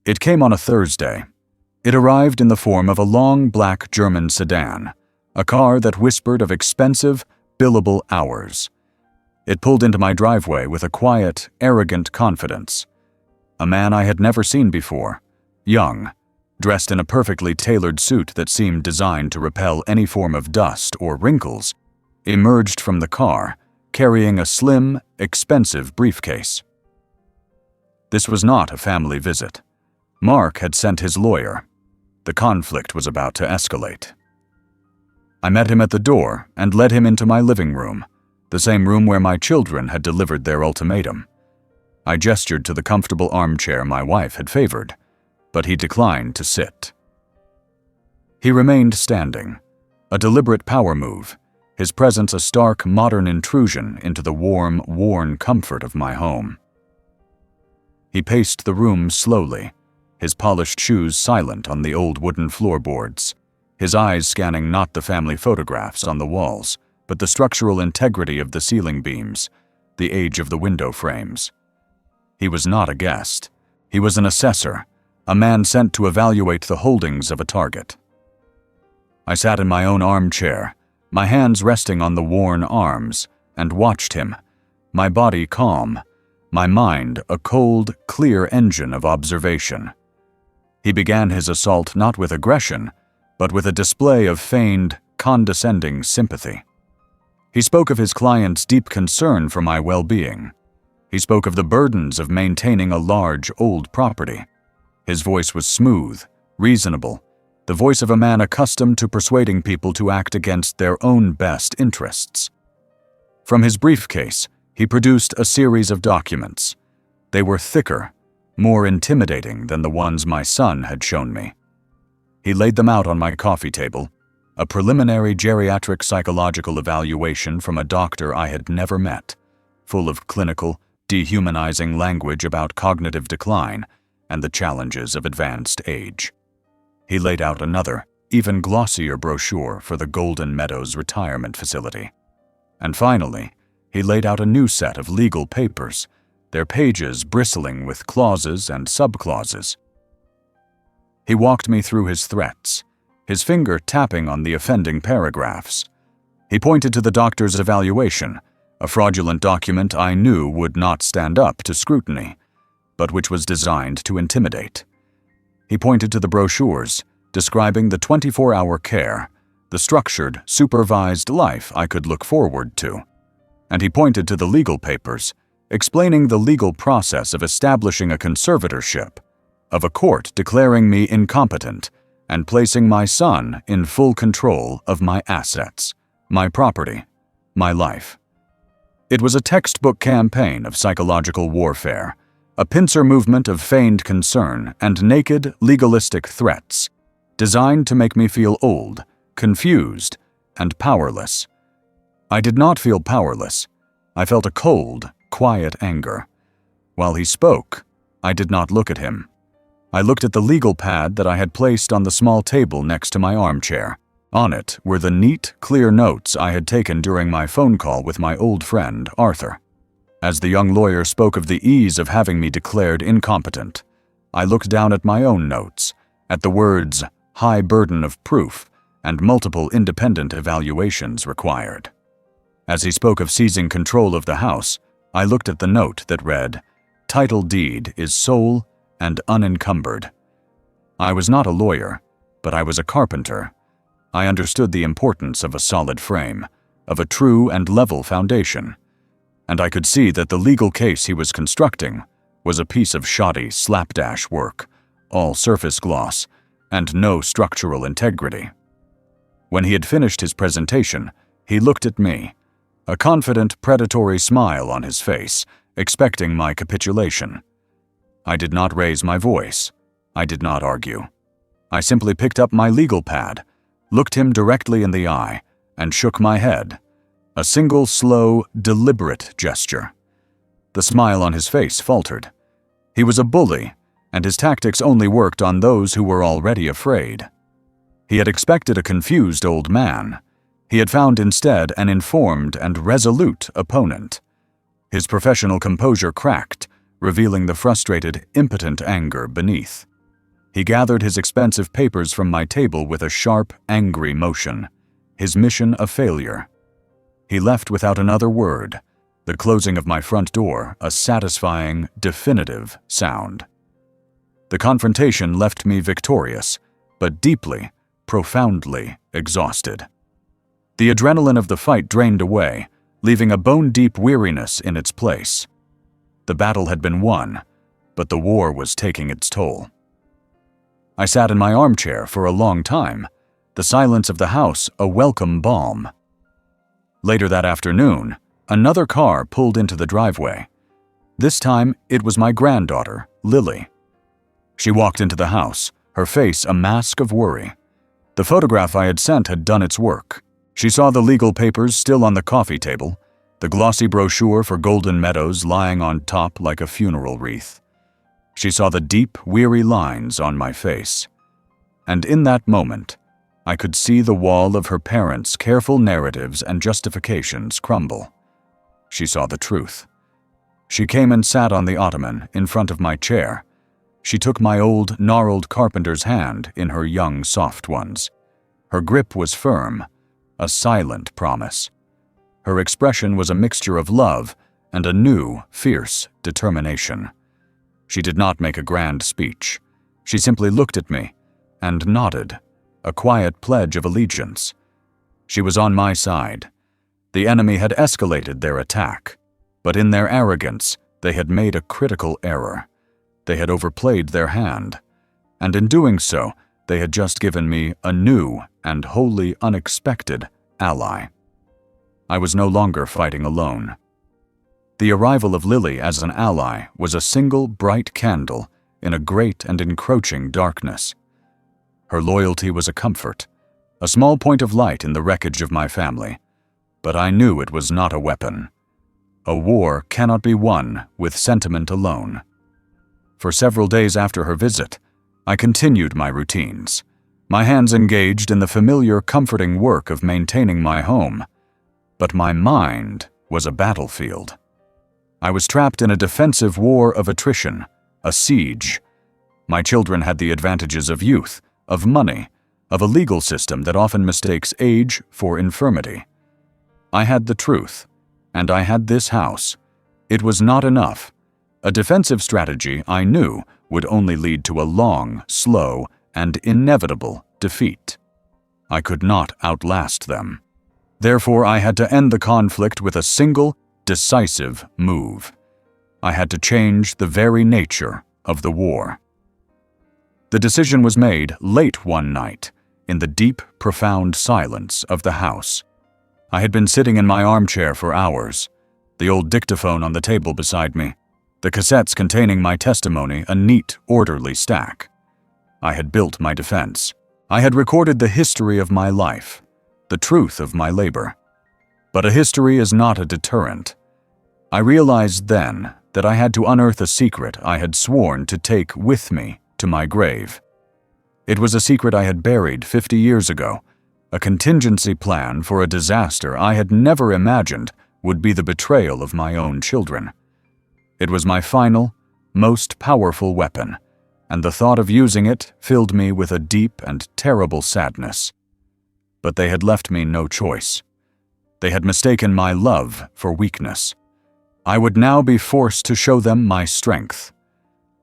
It came on a Thursday. It arrived in the form of a long black German sedan, a car that whispered of expensive, billable hours. It pulled into my driveway with a quiet, arrogant confidence. A man I had never seen before, young, dressed in a perfectly tailored suit that seemed designed to repel any form of dust or wrinkles, emerged from the car, carrying a slim, expensive briefcase. This was not a family visit. Mark had sent his lawyer. The conflict was about to escalate. I met him at the door and led him into my living room, the same room where my children had delivered their ultimatum. I gestured to the comfortable armchair my wife had favored, but he declined to sit. He remained standing, a deliberate power move, his presence a stark, modern intrusion into the warm, worn comfort of my home. He paced the room slowly, his polished shoes silent on the old wooden floorboards, his eyes scanning not the family photographs on the walls, but the structural integrity of the ceiling beams, the age of the window frames. He was not a guest. He was an assessor, a man sent to evaluate the holdings of a target. I sat in my own armchair, my hands resting on the worn arms, and watched him, my body calm, my mind a cold, clear engine of observation. He began his assault not with aggression, but with a display of feigned, condescending sympathy. He spoke of his client's deep concern for my well-being. He spoke of the burdens of maintaining a large, old property. His voice was smooth, reasonable, the voice of a man accustomed to persuading people to act against their own best interests. From his briefcase, he produced a series of documents. They were thicker, more intimidating than the ones my son had shown me. He laid them out on my coffee table, a preliminary geriatric psychological evaluation from a doctor I had never met, full of clinical, dehumanizing language about cognitive decline and the challenges of advanced age. He laid out another, even glossier brochure for the Golden Meadows retirement facility. And finally, he laid out a new set of legal papers, their pages bristling with clauses and subclauses. He walked me through his threats, his finger tapping on the offending paragraphs. He pointed to the doctor's evaluation, a fraudulent document I knew would not stand up to scrutiny, but which was designed to intimidate. He pointed to the brochures, describing the 24-hour care, the structured, supervised life I could look forward to. And he pointed to the legal papers, explaining the legal process of establishing a conservatorship, of a court declaring me incompetent, and placing my son in full control of my assets, my property, my life. It was a textbook campaign of psychological warfare, a pincer movement of feigned concern and naked, legalistic threats, designed to make me feel old, confused, and powerless. I did not feel powerless. I felt a cold, quiet anger. While he spoke, I did not look at him. I looked at the legal pad that I had placed on the small table next to my armchair. On it were the neat, clear notes I had taken during my phone call with my old friend, Arthur. As the young lawyer spoke of the ease of having me declared incompetent, I looked down at my own notes, at the words, high burden of proof, and multiple independent evaluations required. As he spoke of seizing control of the house, I looked at the note that read, title deed is sole and unencumbered. I was not a lawyer, but I was a carpenter. I understood the importance of a solid frame, of a true and level foundation, and I could see that the legal case he was constructing was a piece of shoddy slapdash work, all surface gloss, and no structural integrity. When he had finished his presentation, he looked at me, a confident, predatory smile on his face, expecting my capitulation. I did not raise my voice. I did not argue. I simply picked up my legal pad, looked him directly in the eye, and shook my head. A single, slow, deliberate gesture. The smile on his face faltered. He was a bully, and his tactics only worked on those who were already afraid. He had expected a confused old man. He had found instead an informed and resolute opponent. His professional composure cracked, revealing the frustrated, impotent anger beneath. He gathered his expensive papers from my table with a sharp, angry motion, his mission a failure. He left without another word, the closing of my front door a satisfying, definitive sound. The confrontation left me victorious, but deeply, profoundly exhausted. The adrenaline of the fight drained away, leaving a bone-deep weariness in its place. The battle had been won, but the war was taking its toll. I sat in my armchair for a long time, the silence of the house a welcome balm. Later that afternoon, another car pulled into the driveway. This time, it was my granddaughter, Lily. She walked into the house, her face a mask of worry. The photograph I had sent had done its work. She saw the legal papers still on the coffee table, the glossy brochure for Golden Meadows lying on top like a funeral wreath. She saw the deep, weary lines on my face. And in that moment, I could see the wall of her parents' careful narratives and justifications crumble. She saw the truth. She came and sat on the ottoman in front of my chair. She took my old, gnarled carpenter's hand in her young, soft ones. Her grip was firm, a silent promise. Her expression was a mixture of love and a new, fierce determination. She did not make a grand speech. She simply looked at me and nodded, a quiet pledge of allegiance. She was on my side. The enemy had escalated their attack, but in their arrogance, they had made a critical error. They had overplayed their hand, and in doing so, they had just given me a new and wholly unexpected ally. I was no longer fighting alone. The arrival of Lily as an ally was a single bright candle in a great and encroaching darkness. Her loyalty was a comfort, a small point of light in the wreckage of my family, but I knew it was not a weapon. A war cannot be won with sentiment alone. For several days after her visit, I continued my routines, my hands engaged in the familiar, comforting work of maintaining my home. But my mind was a battlefield. I was trapped in a defensive war of attrition, a siege. My children had the advantages of youth, of money, of a legal system that often mistakes age for infirmity. I had the truth, and I had this house. It was not enough. A defensive strategy, I knew, would only lead to a long, slow, and inevitable defeat. I could not outlast them. Therefore, I had to end the conflict with a single, decisive move. I had to change the very nature of the war. The decision was made late one night, in the deep, profound silence of the house. I had been sitting in my armchair for hours, the old dictaphone on the table beside me, the cassettes containing my testimony a neat, orderly stack. I had built my defense. I had recorded the history of my life, the truth of my labor. But a history is not a deterrent. I realized then that I had to unearth a secret I had sworn to take with me to my grave. It was a secret I had buried 50 years ago, a contingency plan for a disaster I had never imagined would be the betrayal of my own children. It was my final, most powerful weapon, and the thought of using it filled me with a deep and terrible sadness. But they had left me no choice. They had mistaken my love for weakness. I would now be forced to show them my strength.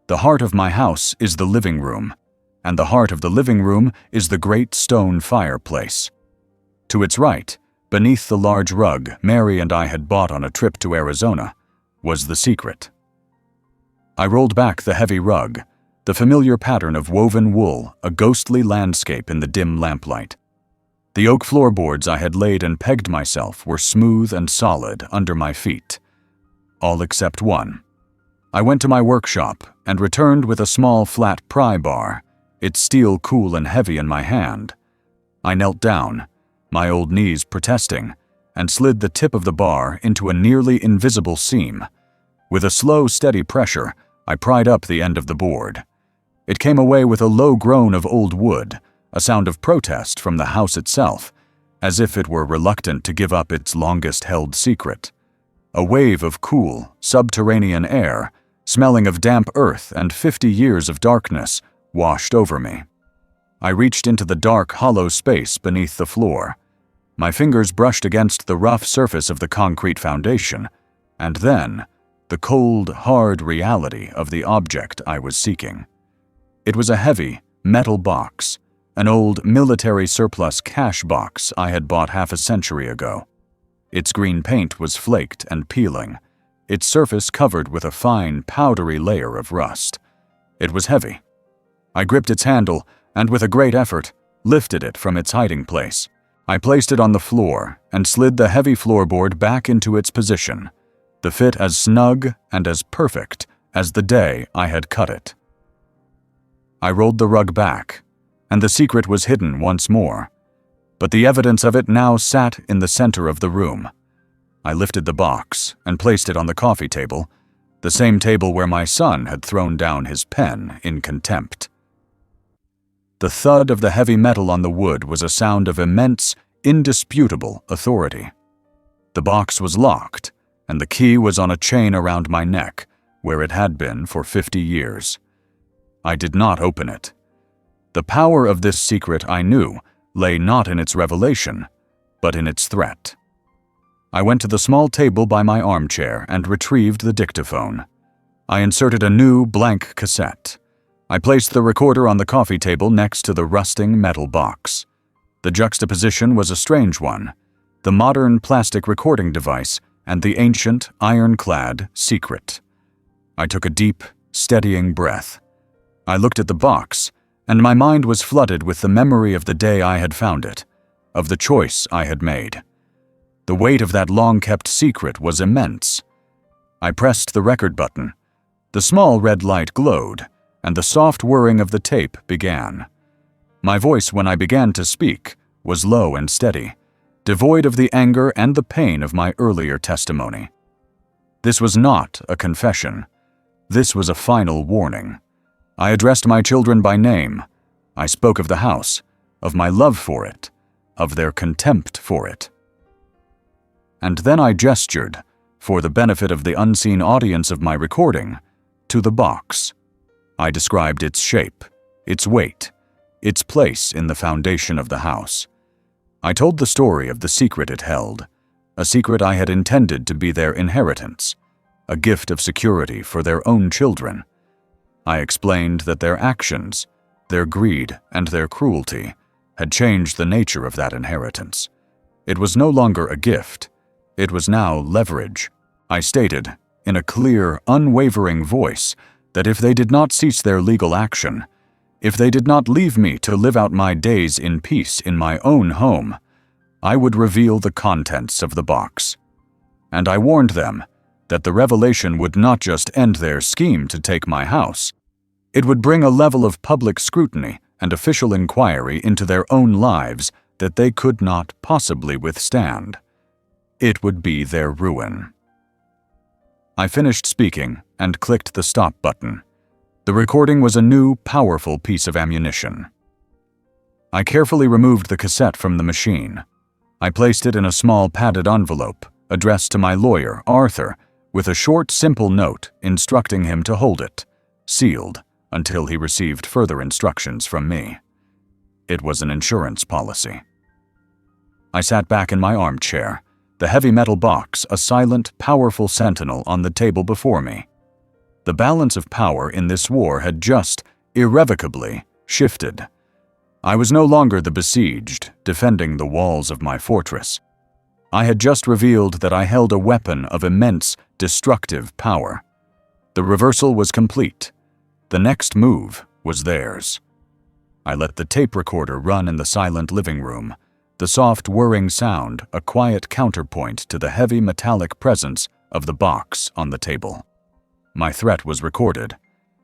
The heart of my house is the living room, and the heart of the living room is the great stone fireplace. To its right, beneath the large rug Mary and I had bought on a trip to Arizona, was the secret. I rolled back the heavy rug, the familiar pattern of woven wool, a ghostly landscape in the dim lamplight. The oak floorboards I had laid and pegged myself were smooth and solid under my feet, all except one. I went to my workshop and returned with a small flat pry bar, its steel cool and heavy in my hand. I knelt down, my old knees protesting, and slid the tip of the bar into a nearly invisible seam. With a slow, steady pressure, I pried up the end of the board. It came away with a low groan of old wood, a sound of protest from the house itself, as if it were reluctant to give up its longest-held secret. A wave of cool, subterranean air, smelling of damp earth and 50 years of darkness, washed over me. I reached into the dark, hollow space beneath the floor. My fingers brushed against the rough surface of the concrete foundation, and then the cold, hard reality of the object I was seeking. It was a heavy, metal box, an old military surplus cash box I had bought half a century ago. Its green paint was flaked and peeling, its surface covered with a fine, powdery layer of rust. It was heavy. I gripped its handle and, with a great effort, lifted it from its hiding place. I placed it on the floor and slid the heavy floorboard back into its position, the fit as snug and as perfect as the day I had cut it. I rolled the rug back, and the secret was hidden once more, but the evidence of it now sat in the center of the room. I lifted the box and placed it on the coffee table, the same table where my son had thrown down his pen in contempt. The thud of the heavy metal on the wood was a sound of immense, indisputable authority. The box was locked, and the key was on a chain around my neck, where it had been for 50 years. I did not open it. The power of this secret, I knew, lay not in its revelation, but in its threat. I went to the small table by my armchair and retrieved the dictaphone. I inserted a new, blank cassette. I placed the recorder on the coffee table next to the rusting metal box. The juxtaposition was a strange one: the modern plastic recording device and the ancient, ironclad secret. I took a deep, steadying breath. I looked at the box, and my mind was flooded with the memory of the day I had found it, of the choice I had made. The weight of that long-kept secret was immense. I pressed the record button. The small red light glowed, and the soft whirring of the tape began. My voice, when I began to speak, was low and steady, devoid of the anger and the pain of my earlier testimony. This was not a confession. This was a final warning. I addressed my children by name. I spoke of the house, of my love for it, of their contempt for it. And then I gestured, for the benefit of the unseen audience of my recording, to the box. I described its shape, its weight, its place in the foundation of the house. I told the story of the secret it held, a secret I had intended to be their inheritance, a gift of security for their own children. I explained that their actions, their greed, and their cruelty had changed the nature of that inheritance. It was no longer a gift. It was now leverage. I stated, in a clear, unwavering voice, that if they did not cease their legal action, if they did not leave me to live out my days in peace in my own home, I would reveal the contents of the box. And I warned them that the revelation would not just end their scheme to take my house. It would bring a level of public scrutiny and official inquiry into their own lives that they could not possibly withstand. It would be their ruin. I finished speaking and clicked the stop button. The recording was a new, powerful piece of ammunition. I carefully removed the cassette from the machine. I placed it in a small padded envelope addressed to my lawyer, Arthur, with a short, simple note instructing him to hold it, sealed, until he received further instructions from me. It was an insurance policy. I sat back in my armchair, the heavy metal box a silent, powerful sentinel on the table before me. The balance of power in this war had just, irrevocably, shifted. I was no longer the besieged, defending the walls of my fortress. I had just revealed that I held a weapon of immense, destructive power. The reversal was complete. The next move was theirs. I let the tape recorder run in the silent living room, the soft whirring sound a quiet counterpoint to the heavy metallic presence of the box on the table. My threat was recorded,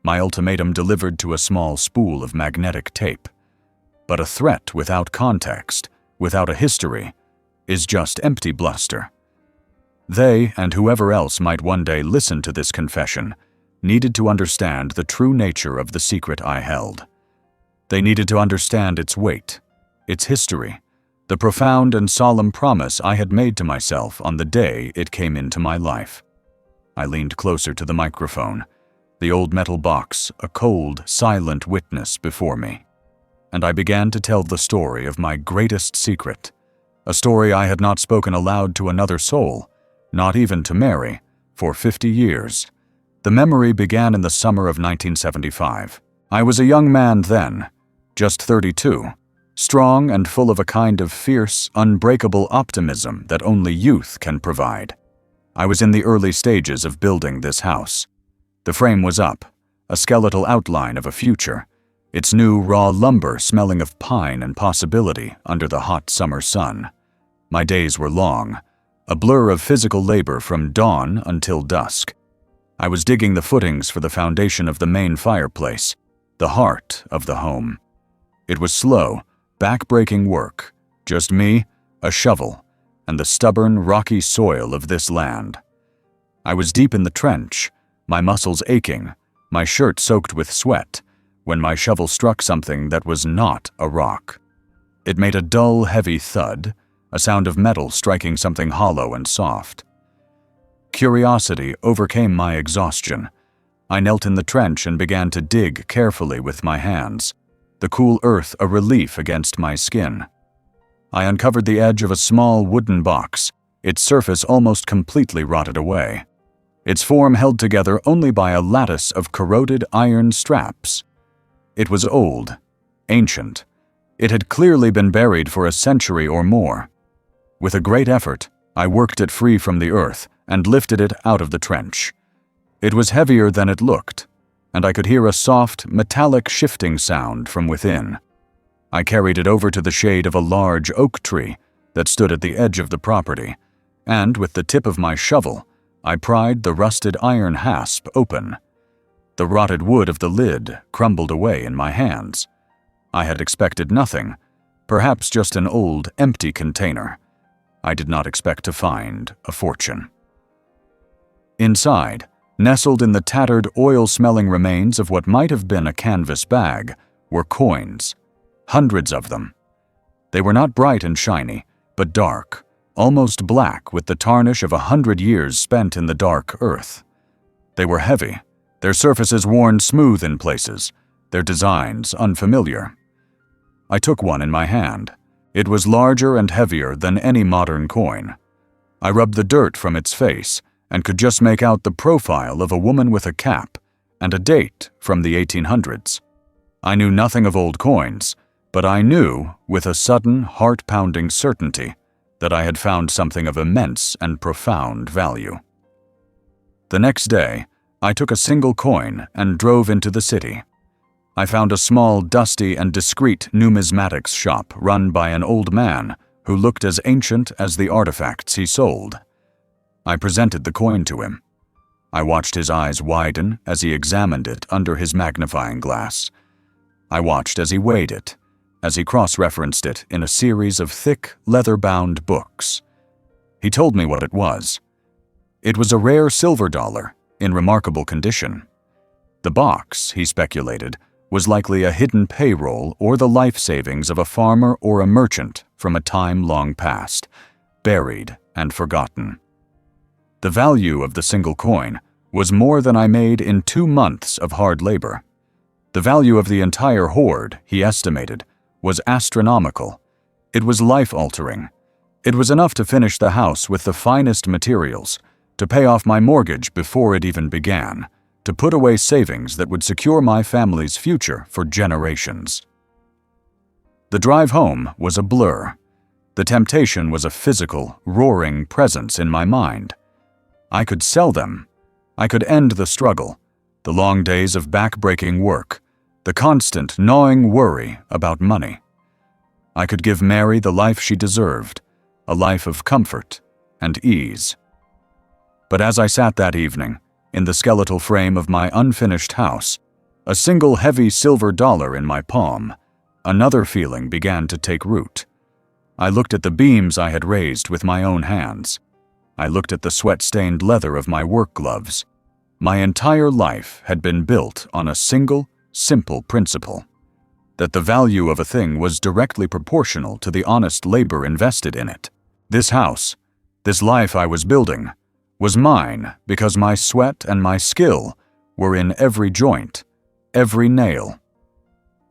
my ultimatum delivered to a small spool of magnetic tape. But a threat without context, without a history, is just empty bluster. They, and whoever else might one day listen to this confession, needed to understand the true nature of the secret I held. They needed to understand its weight, its history, the profound and solemn promise I had made to myself on the day it came into my life. I leaned closer to the microphone, the old metal box a cold, silent witness before me. And I began to tell the story of my greatest secret, a story I had not spoken aloud to another soul, not even to Mary, for 50 years. The memory began in the summer of 1975. I was a young man then, just 32, strong and full of a kind of fierce, unbreakable optimism that only youth can provide. I was in the early stages of building this house. The frame was up, a skeletal outline of a future, its new raw lumber smelling of pine and possibility under the hot summer sun. My days were long, a blur of physical labor from dawn until dusk. I was digging the footings for the foundation of the main fireplace, the heart of the home. It was slow, back-breaking work, just me, a shovel, and the stubborn, rocky soil of this land. I was deep in the trench, my muscles aching, my shirt soaked with sweat, when my shovel struck something that was not a rock. It made a dull, heavy thud, a sound of metal striking something hollow and soft. Curiosity overcame my exhaustion. I knelt in the trench and began to dig carefully with my hands, the cool earth a relief against my skin. I uncovered the edge of a small wooden box, its surface almost completely rotted away, its form held together only by a lattice of corroded iron straps. It was old, ancient. It had clearly been buried for a century or more. With a great effort, I worked it free from the earth and lifted it out of the trench. It was heavier than it looked, and I could hear a soft, metallic shifting sound from within. I carried it over to the shade of a large oak tree that stood at the edge of the property, and with the tip of my shovel, I pried the rusted iron hasp open. The rotted wood of the lid crumbled away in my hands. I had expected nothing, perhaps just an old, empty container. I did not expect to find a fortune. Inside, nestled in the tattered, oil-smelling remains of what might have been a canvas bag, were coins, hundreds of them. They were not bright and shiny, but dark, almost black with the tarnish of 100 years spent in the dark earth. They were heavy, their surfaces worn smooth in places, their designs unfamiliar. I took one in my hand. It was larger and heavier than any modern coin. I rubbed the dirt from its face and could just make out the profile of a woman with a cap and a date from the 1800s. I knew nothing of old coins, but I knew, with a sudden, heart-pounding certainty, that I had found something of immense and profound value. The next day, I took a single coin and drove into the city. I found a small, dusty, and discreet numismatics shop run by an old man who looked as ancient as the artifacts he sold. I presented the coin to him. I watched his eyes widen as he examined it under his magnifying glass. I watched as he weighed it, as he cross-referenced it in a series of thick, leather-bound books. He told me what it was. It was a rare silver dollar, in remarkable condition. The box, he speculated, was likely a hidden payroll or the life savings of a farmer or a merchant from a time long past, buried and forgotten. The value of the single coin was more than I made in 2 months of hard labor. The value of the entire hoard, he estimated, was astronomical. It was life-altering. It was enough to finish the house with the finest materials, to pay off my mortgage before it even began, to put away savings that would secure my family's future for generations. The drive home was a blur. The temptation was a physical, roaring presence in my mind. I could sell them. I could end the struggle, the long days of back-breaking work, the constant, gnawing worry about money. I could give Mary the life she deserved, a life of comfort and ease. But as I sat that evening, in the skeletal frame of my unfinished house, a single heavy silver dollar in my palm, another feeling began to take root. I looked at the beams I had raised with my own hands. I looked at the sweat-stained leather of my work gloves. My entire life had been built on a single, simple principle: that the value of a thing was directly proportional to the honest labor invested in it. This house, this life I was building, was mine because my sweat and my skill were in every joint, every nail.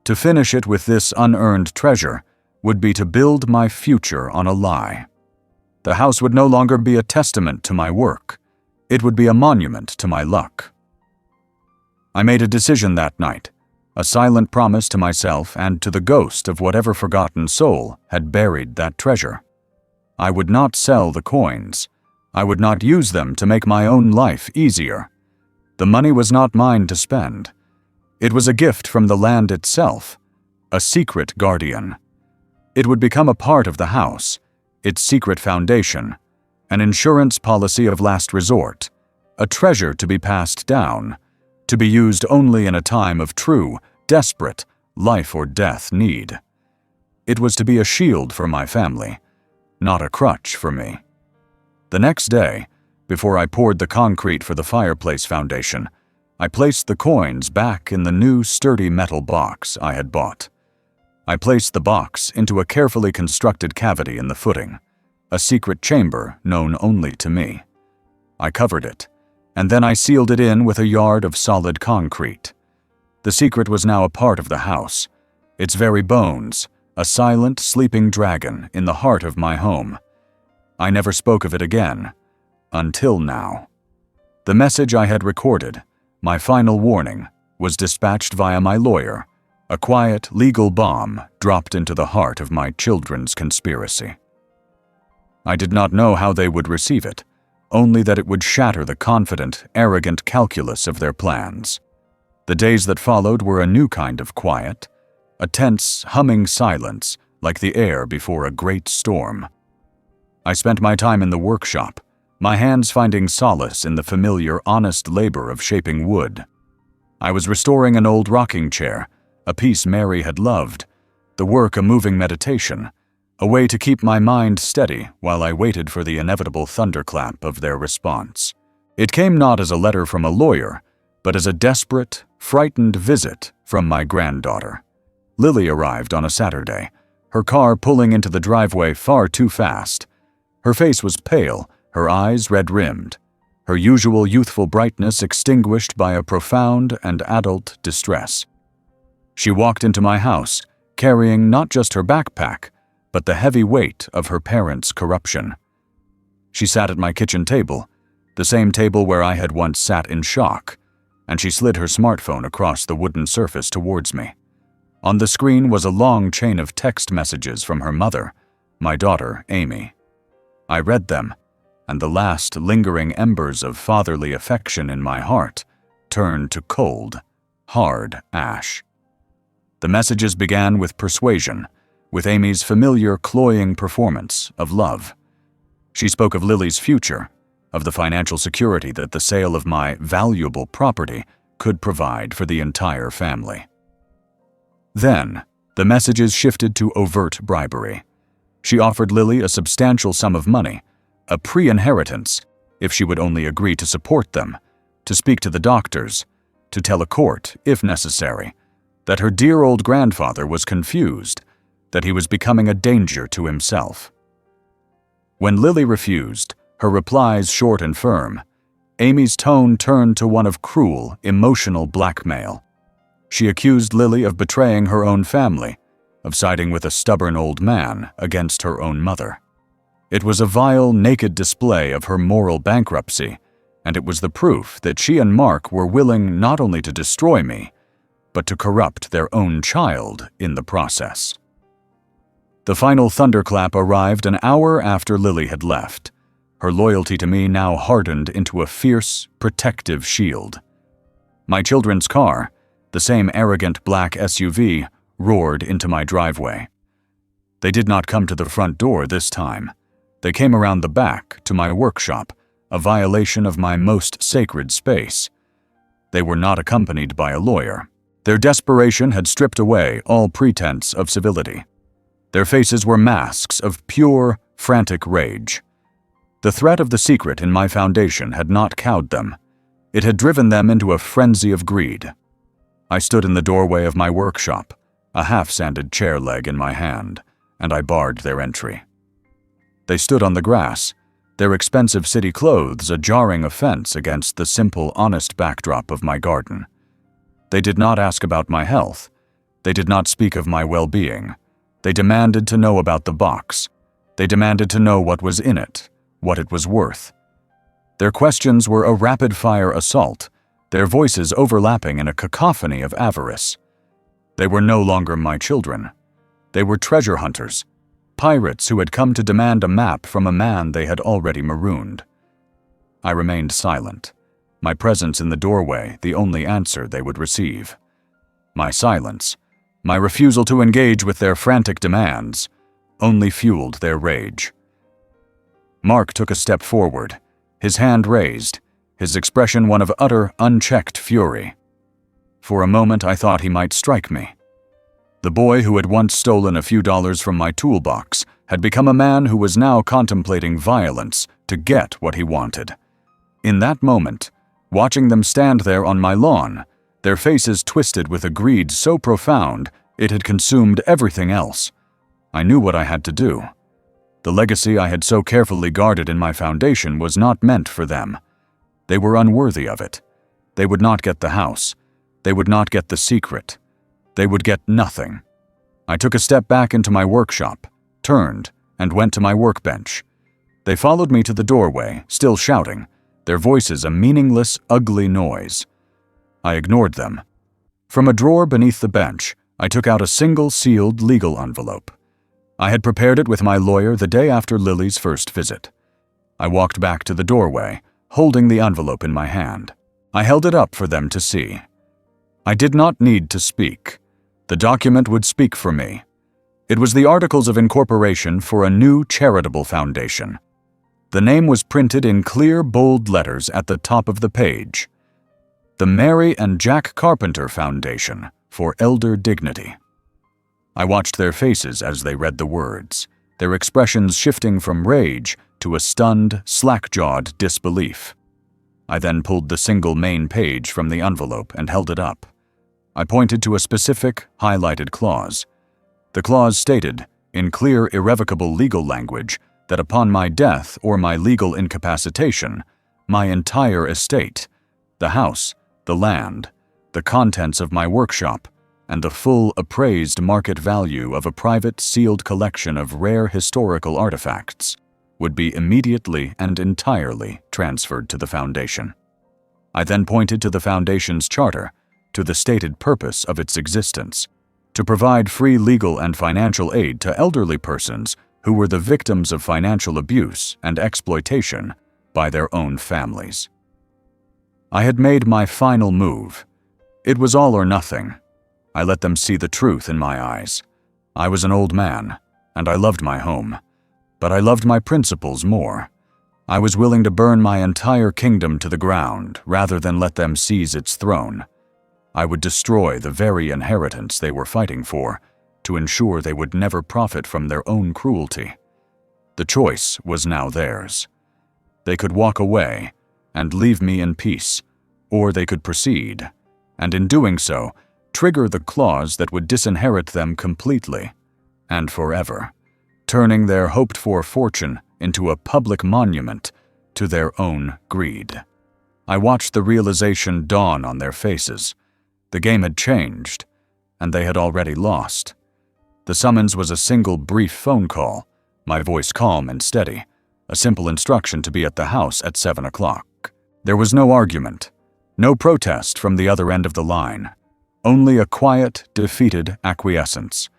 To finish it with this unearned treasure would be to build my future on a lie. The house would no longer be a testament to my work. It would be a monument to my luck. I made a decision that night, a silent promise to myself and to the ghost of whatever forgotten soul had buried that treasure. I would not sell the coins. I would not use them to make my own life easier. The money was not mine to spend. It was a gift from the land itself, a secret guardian. It would become a part of the house, its secret foundation, an insurance policy of last resort, a treasure to be passed down, to be used only in a time of true, desperate, life-or-death need. It was to be a shield for my family, not a crutch for me. The next day, before I poured the concrete for the fireplace foundation, I placed the coins back in the new sturdy metal box I had bought. I placed the box into a carefully constructed cavity in the footing, a secret chamber known only to me. I covered it, and then I sealed it in with a yard of solid concrete. The secret was now a part of the house, its very bones, a silent, sleeping dragon in the heart of my home. I never spoke of it again, until now. The message I had recorded, my final warning, was dispatched via my lawyer, a quiet, legal bomb dropped into the heart of my children's conspiracy. I did not know how they would receive it, only that it would shatter the confident, arrogant calculus of their plans. The days that followed were a new kind of quiet, a tense, humming silence like the air before a great storm. I spent my time in the workshop, my hands finding solace in the familiar, honest labor of shaping wood. I was restoring an old rocking chair, a piece Mary had loved, the work a moving meditation, a way to keep my mind steady while I waited for the inevitable thunderclap of their response. It came not as a letter from a lawyer, but as a desperate, frightened visit from my granddaughter. Lily arrived on a Saturday, her car pulling into the driveway far too fast. Her face was pale, her eyes red-rimmed, her usual youthful brightness extinguished by a profound and adult distress. She walked into my house, carrying not just her backpack, but the heavy weight of her parents' corruption. She sat at my kitchen table, the same table where I had once sat in shock, and she slid her smartphone across the wooden surface towards me. On the screen was a long chain of text messages from her mother, my daughter, Amy. I read them, and the last lingering embers of fatherly affection in my heart turned to cold, hard ash. The messages began with persuasion, with Amy's familiar cloying performance of love. She spoke of Lily's future, of the financial security that the sale of my valuable property could provide for the entire family. Then, the messages shifted to overt bribery. She offered Lily a substantial sum of money, a pre-inheritance, if she would only agree to support them, to speak to the doctors, to tell a court, if necessary, that her dear old grandfather was confused, that he was becoming a danger to himself. When Lily refused, her replies short and firm, Amy's tone turned to one of cruel, emotional blackmail. She accused Lily of betraying her own family, of siding with a stubborn old man against her own mother. It was a vile, naked display of her moral bankruptcy, and it was the proof that she and Mark were willing not only to destroy me, but to corrupt their own child in the process. The final thunderclap arrived an hour after Lily had left, her loyalty to me now hardened into a fierce, protective shield. My children's car, the same arrogant black SUV, roared into my driveway. They did not come to the front door this time. They came around the back to my workshop, a violation of my most sacred space. They were not accompanied by a lawyer. Their desperation had stripped away all pretense of civility. Their faces were masks of pure, frantic rage. The threat of the secret in my foundation had not cowed them. It had driven them into a frenzy of greed. I stood in the doorway of my workshop, a half-sanded chair leg in my hand, and I barred their entry. They stood on the grass, their expensive city clothes a jarring offense against the simple, honest backdrop of my garden. They did not ask about my health. They did not speak of my well-being. They demanded to know about the box. They demanded to know what was in it, what it was worth. Their questions were a rapid-fire assault, their voices overlapping in a cacophony of avarice. They were no longer my children. They were treasure hunters, pirates who had come to demand a map from a man they had already marooned. I remained silent, my presence in the doorway the only answer they would receive. My silence, my refusal to engage with their frantic demands, only fueled their rage. Mark took a step forward, his hand raised, his expression one of utter, unchecked fury. For a moment I thought he might strike me. The boy who had once stolen a few dollars from my toolbox had become a man who was now contemplating violence to get what he wanted. In that moment, watching them stand there on my lawn, their faces twisted with a greed so profound it had consumed everything else, I knew what I had to do. The legacy I had so carefully guarded in my foundation was not meant for them. They were unworthy of it. They would not get the house. They would not get the secret. They would get nothing. I took a step back into my workshop, turned, and went to my workbench. They followed me to the doorway, still shouting, their voices a meaningless, ugly noise. I ignored them. From a drawer beneath the bench, I took out a single sealed legal envelope. I had prepared it with my lawyer the day after Lily's first visit. I walked back to the doorway, holding the envelope in my hand. I held it up for them to see. I did not need to speak. The document would speak for me. It was the Articles of Incorporation for a new charitable foundation. The name was printed in clear, bold letters at the top of the page. The Mary and Jack Carpenter Foundation for Elder Dignity. I watched their faces as they read the words, their expressions shifting from rage to a stunned, slack-jawed disbelief. I then pulled the single main page from the envelope and held it up. I pointed to a specific, highlighted clause. The clause stated, in clear, irrevocable legal language, that upon my death or my legal incapacitation, my entire estate, the house, the land, the contents of my workshop, and the full appraised market value of a private sealed collection of rare historical artifacts would be immediately and entirely transferred to the foundation. I then pointed to the foundation's charter, to the stated purpose of its existence, to provide free legal and financial aid to elderly persons who were the victims of financial abuse and exploitation by their own families. I had made my final move. It was all or nothing. I let them see the truth in my eyes. I was an old man, and I loved my home, but I loved my principles more. I was willing to burn my entire kingdom to the ground rather than let them seize its throne. I would destroy the very inheritance they were fighting for to ensure they would never profit from their own cruelty. The choice was now theirs. They could walk away and leave me in peace, or they could proceed, and in doing so, trigger the clause that would disinherit them completely and forever, turning their hoped-for fortune into a public monument to their own greed. I watched the realization dawn on their faces. The game had changed, and they had already lost. The summons was a single brief phone call, my voice calm and steady, a simple instruction to be at the house at 7 o'clock. There was no argument, no protest from the other end of the line, only a quiet, defeated acquiescence.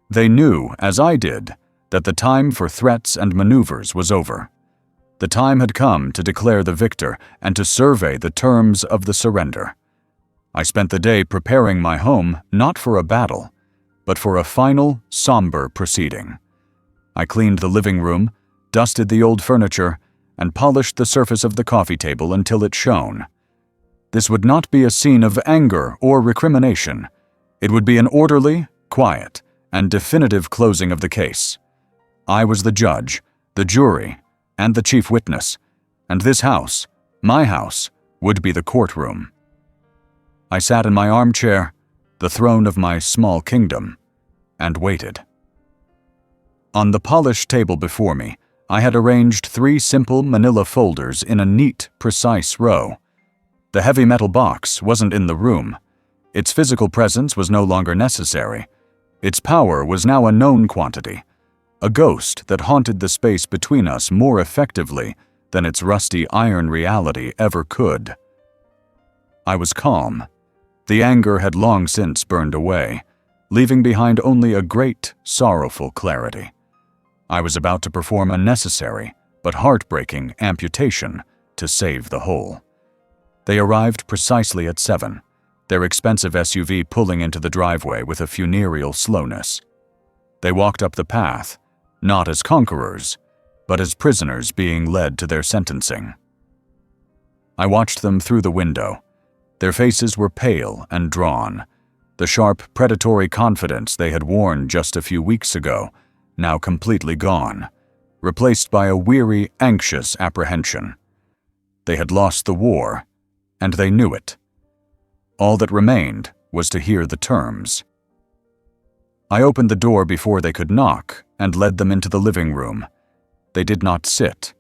They knew, as I did, that the time for threats and maneuvers was over. The time had come to declare the victor and to survey the terms of the surrender. I spent the day preparing my home not for a battle, but for a final, somber proceeding. I cleaned the living room, dusted the old furniture, and polished the surface of the coffee table until it shone. This would not be a scene of anger or recrimination. It would be an orderly, quiet, and definitive closing of the case. I was the judge, the jury, and the chief witness, and this house, my house, would be the courtroom. I sat in my armchair, the throne of my small kingdom, and waited. On the polished table before me, I had arranged 3 simple manila folders in a neat, precise row. The heavy metal box wasn't in the room. Its physical presence was no longer necessary. Its power was now a known quantity, a ghost that haunted the space between us more effectively than its rusty iron reality ever could. I was calm. The anger had long since burned away, leaving behind only a great, sorrowful clarity. I was about to perform a necessary but heartbreaking amputation to save the whole. They arrived precisely at 7, their expensive SUV pulling into the driveway with a funereal slowness. They walked up the path, not as conquerors, but as prisoners being led to their sentencing. I watched them through the window. Their faces were pale and drawn, the sharp, predatory confidence they had worn just a few weeks ago, now completely gone, replaced by a weary, anxious apprehension. They had lost the war, and they knew it. All that remained was to hear the terms. I opened the door before they could knock and led them into the living room. They did not sit.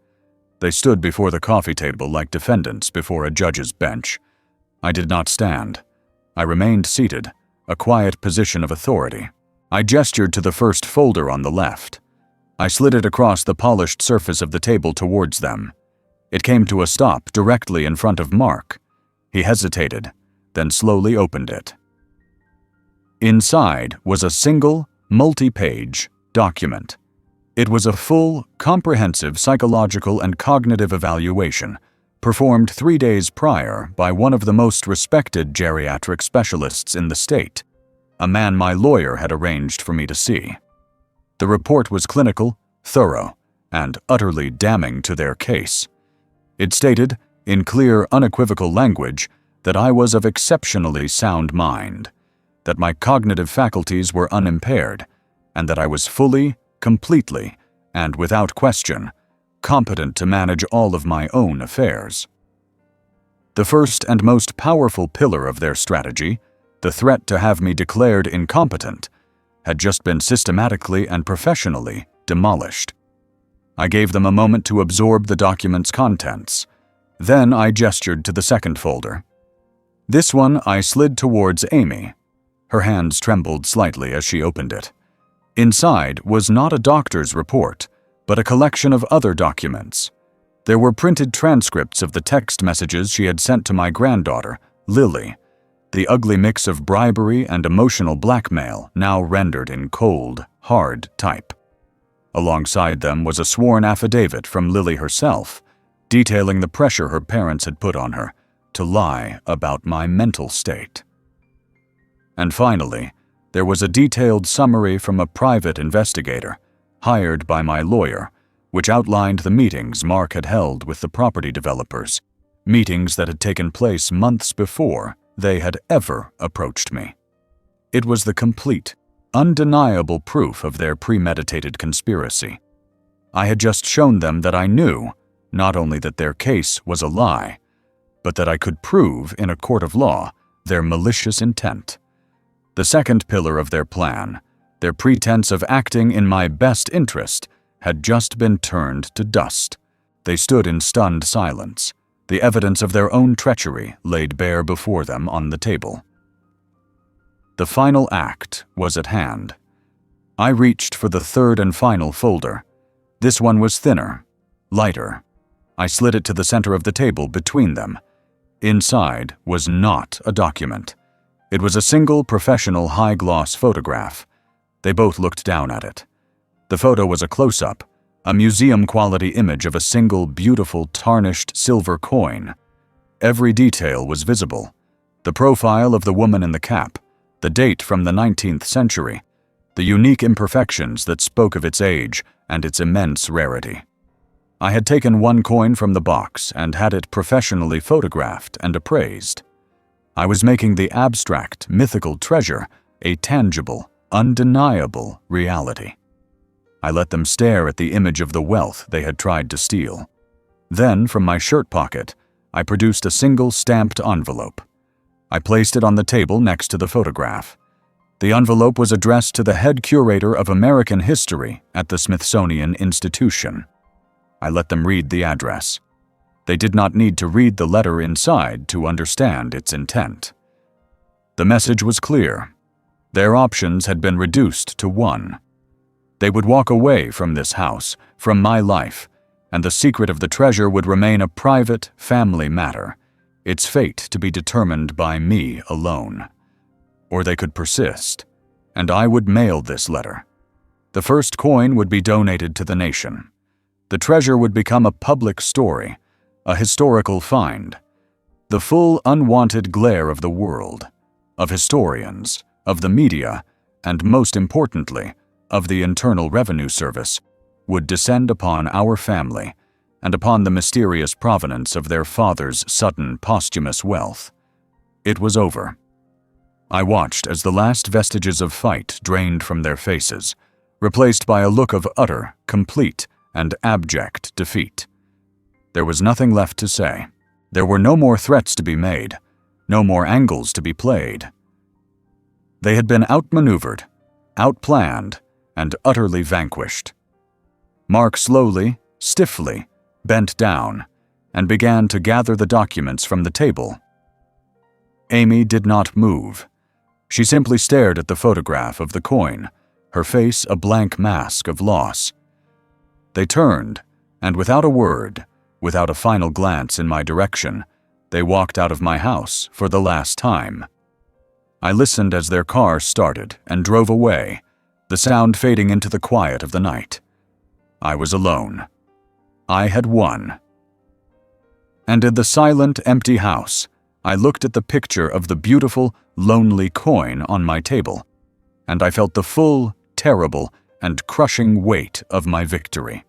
They stood before the coffee table like defendants before a judge's bench. I did not stand. I remained seated, a quiet position of authority. I gestured to the first folder on the left. I slid it across the polished surface of the table towards them. It came to a stop directly in front of Mark. He hesitated, then slowly opened it. Inside was a single, multi-page document. It was a full, comprehensive psychological and cognitive evaluation, performed 3 days prior by one of the most respected geriatric specialists in the state, a man my lawyer had arranged for me to see. The report was clinical, thorough, and utterly damning to their case. It stated, in clear, unequivocal language, that I was of exceptionally sound mind, that my cognitive faculties were unimpaired, and that I was fully, completely, and without question, competent to manage all of my own affairs. The first and most powerful pillar of their strategy, the threat to have me declared incompetent, had just been systematically and professionally demolished. I gave them a moment to absorb the document's contents. Then I gestured to the second folder. This one I slid towards Amy. Her hands trembled slightly as she opened it. Inside was not a doctor's report, but a collection of other documents. There were printed transcripts of the text messages she had sent to my granddaughter, Lily, the ugly mix of bribery and emotional blackmail now rendered in cold, hard type. Alongside them was a sworn affidavit from Lily herself, detailing the pressure her parents had put on her to lie about my mental state. And finally, there was a detailed summary from a private investigator hired by my lawyer, which outlined the meetings Mark had held with the property developers, meetings that had taken place months before they had ever approached me. It was the complete, undeniable proof of their premeditated conspiracy. I had just shown them that I knew not only that their case was a lie, but that I could prove in a court of law their malicious intent. The second pillar of their plan, their pretense of acting in my best interest, had just been turned to dust. They stood in stunned silence, the evidence of their own treachery laid bare before them on the table. The final act was at hand. I reached for the third and final folder. This one was thinner, lighter. I slid it to the center of the table between them. Inside was not a document. It was a single professional high-gloss photograph. They both looked down at it. The photo was a close-up, a museum-quality image of a single beautiful tarnished silver coin. Every detail was visible. The profile of the woman in the cap, the date from the 19th century, the unique imperfections that spoke of its age and its immense rarity. I had taken one coin from the box and had it professionally photographed and appraised. I was making the abstract, mythical treasure a tangible, undeniable reality. I let them stare at the image of the wealth they had tried to steal. Then, from my shirt pocket, I produced a single stamped envelope. I placed it on the table next to the photograph. The envelope was addressed to the head curator of American history at the Smithsonian Institution. I let them read the address. They did not need to read the letter inside to understand its intent. The message was clear. Their options had been reduced to one. They would walk away from this house, from my life, and the secret of the treasure would remain a private family matter, its fate to be determined by me alone. Or they could persist, and I would mail this letter. The first coin would be donated to the nation. The treasure would become a public story, a historical find. The full unwanted glare of the world, of historians, of the media, and most importantly, of the Internal Revenue Service, would descend upon our family and upon the mysterious provenance of their father's sudden posthumous wealth. It was over. I watched as the last vestiges of fight drained from their faces, replaced by a look of utter, complete, and abject defeat. There was nothing left to say. There were no more threats to be made, no more angles to be played. They had been outmaneuvered, outplanned, and utterly vanquished. Mark slowly, stiffly, bent down and began to gather the documents from the table. Amy did not move. She simply stared at the photograph of the coin, her face a blank mask of loss. They turned, and without a word, without a final glance in my direction, they walked out of my house for the last time. I listened as their car started and drove away, the sound fading into the quiet of the night. I was alone. I had won. And in the silent, empty house, I looked at the picture of the beautiful, lonely coin on my table, and I felt the full, terrible, and crushing weight of my victory.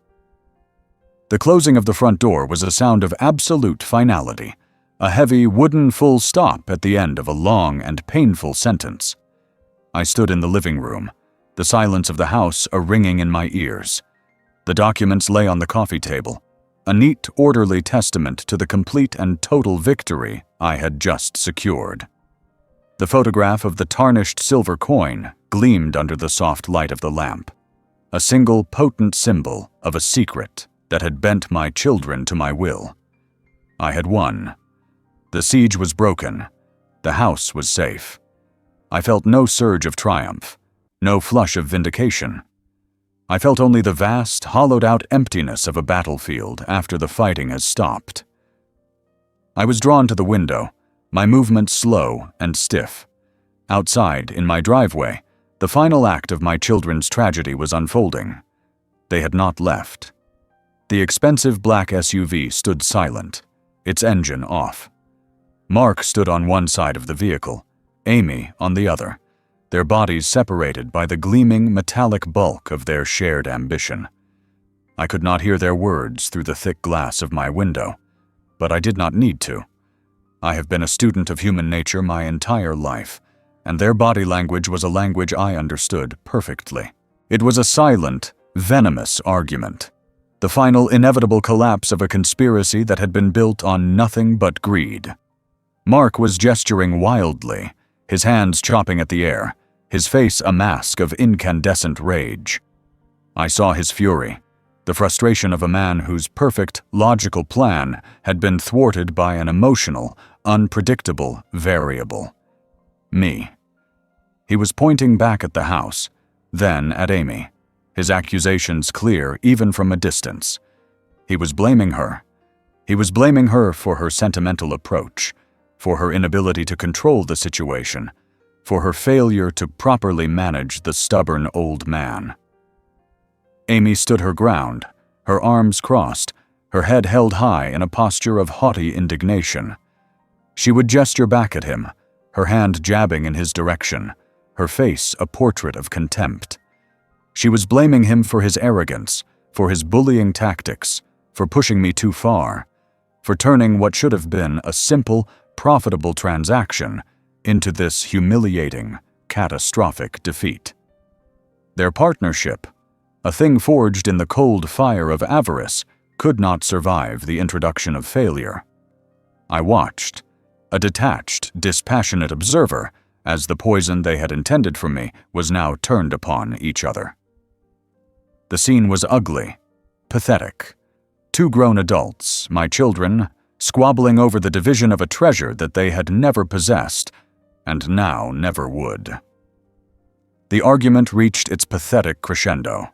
The closing of the front door was a sound of absolute finality, a heavy wooden full stop at the end of a long and painful sentence. I stood in the living room, the silence of the house a ringing in my ears. The documents lay on the coffee table, a neat, orderly testament to the complete and total victory I had just secured. The photograph of the tarnished silver coin gleamed under the soft light of the lamp, a single potent symbol of a secret that had bent my children to my will. I had won. The siege was broken. The house was safe. I felt no surge of triumph, no flush of vindication. I felt only the vast, hollowed-out emptiness of a battlefield after the fighting has stopped. I was drawn to the window, my movements slow and stiff. Outside, in my driveway, the final act of my children's tragedy was unfolding. They had not left. The expensive black SUV stood silent, its engine off. Mark stood on one side of the vehicle, Amy on the other, their bodies separated by the gleaming metallic bulk of their shared ambition. I could not hear their words through the thick glass of my window, but I did not need to. I have been a student of human nature my entire life, and their body language was a language I understood perfectly. It was a silent, venomous argument, the final inevitable collapse of a conspiracy that had been built on nothing but greed. Mark was gesturing wildly, his hands chopping at the air, his face a mask of incandescent rage. I saw his fury, the frustration of a man whose perfect, logical plan had been thwarted by an emotional, unpredictable variable. Me. He was pointing back at the house, then at Amy, his accusations clear even from a distance. He was blaming her. He was blaming her for her sentimental approach, for her inability to control the situation, for her failure to properly manage the stubborn old man. Amy stood her ground, her arms crossed, her head held high in a posture of haughty indignation. She would gesture back at him, her hand jabbing in his direction, her face a portrait of contempt. She was blaming him for his arrogance, for his bullying tactics, for pushing me too far, for turning what should have been a simple, profitable transaction into this humiliating, catastrophic defeat. Their partnership, a thing forged in the cold fire of avarice, could not survive the introduction of failure. I watched, a detached, dispassionate observer, as the poison they had intended for me was now turned upon each other. The scene was ugly, pathetic. Two grown adults, my children, squabbling over the division of a treasure that they had never possessed, and now never would. The argument reached its pathetic crescendo.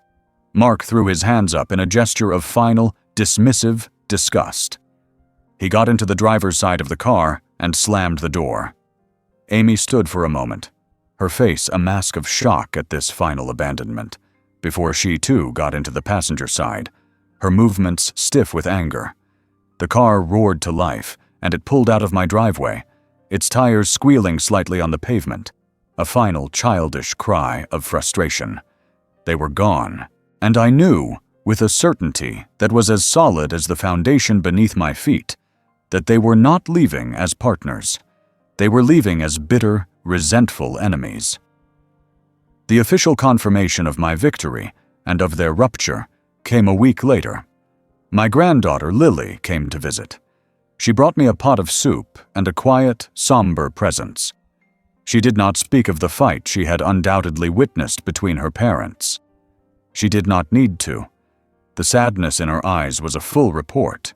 Mark threw his hands up in a gesture of final, dismissive disgust. He got into the driver's side of the car and slammed the door. Amy stood for a moment, her face a mask of shock at this final abandonment, before she too got into the passenger side, her movements stiff with anger. The car roared to life, and it pulled out of my driveway, its tires squealing slightly on the pavement, a final childish cry of frustration. They were gone, and I knew, with a certainty that was as solid as the foundation beneath my feet, that they were not leaving as partners. They were leaving as bitter, resentful enemies. The official confirmation of my victory and of their rupture came a week later. My granddaughter, Lily, came to visit. She brought me a pot of soup and a quiet, somber presence. She did not speak of the fight she had undoubtedly witnessed between her parents. She did not need to. The sadness in her eyes was a full report.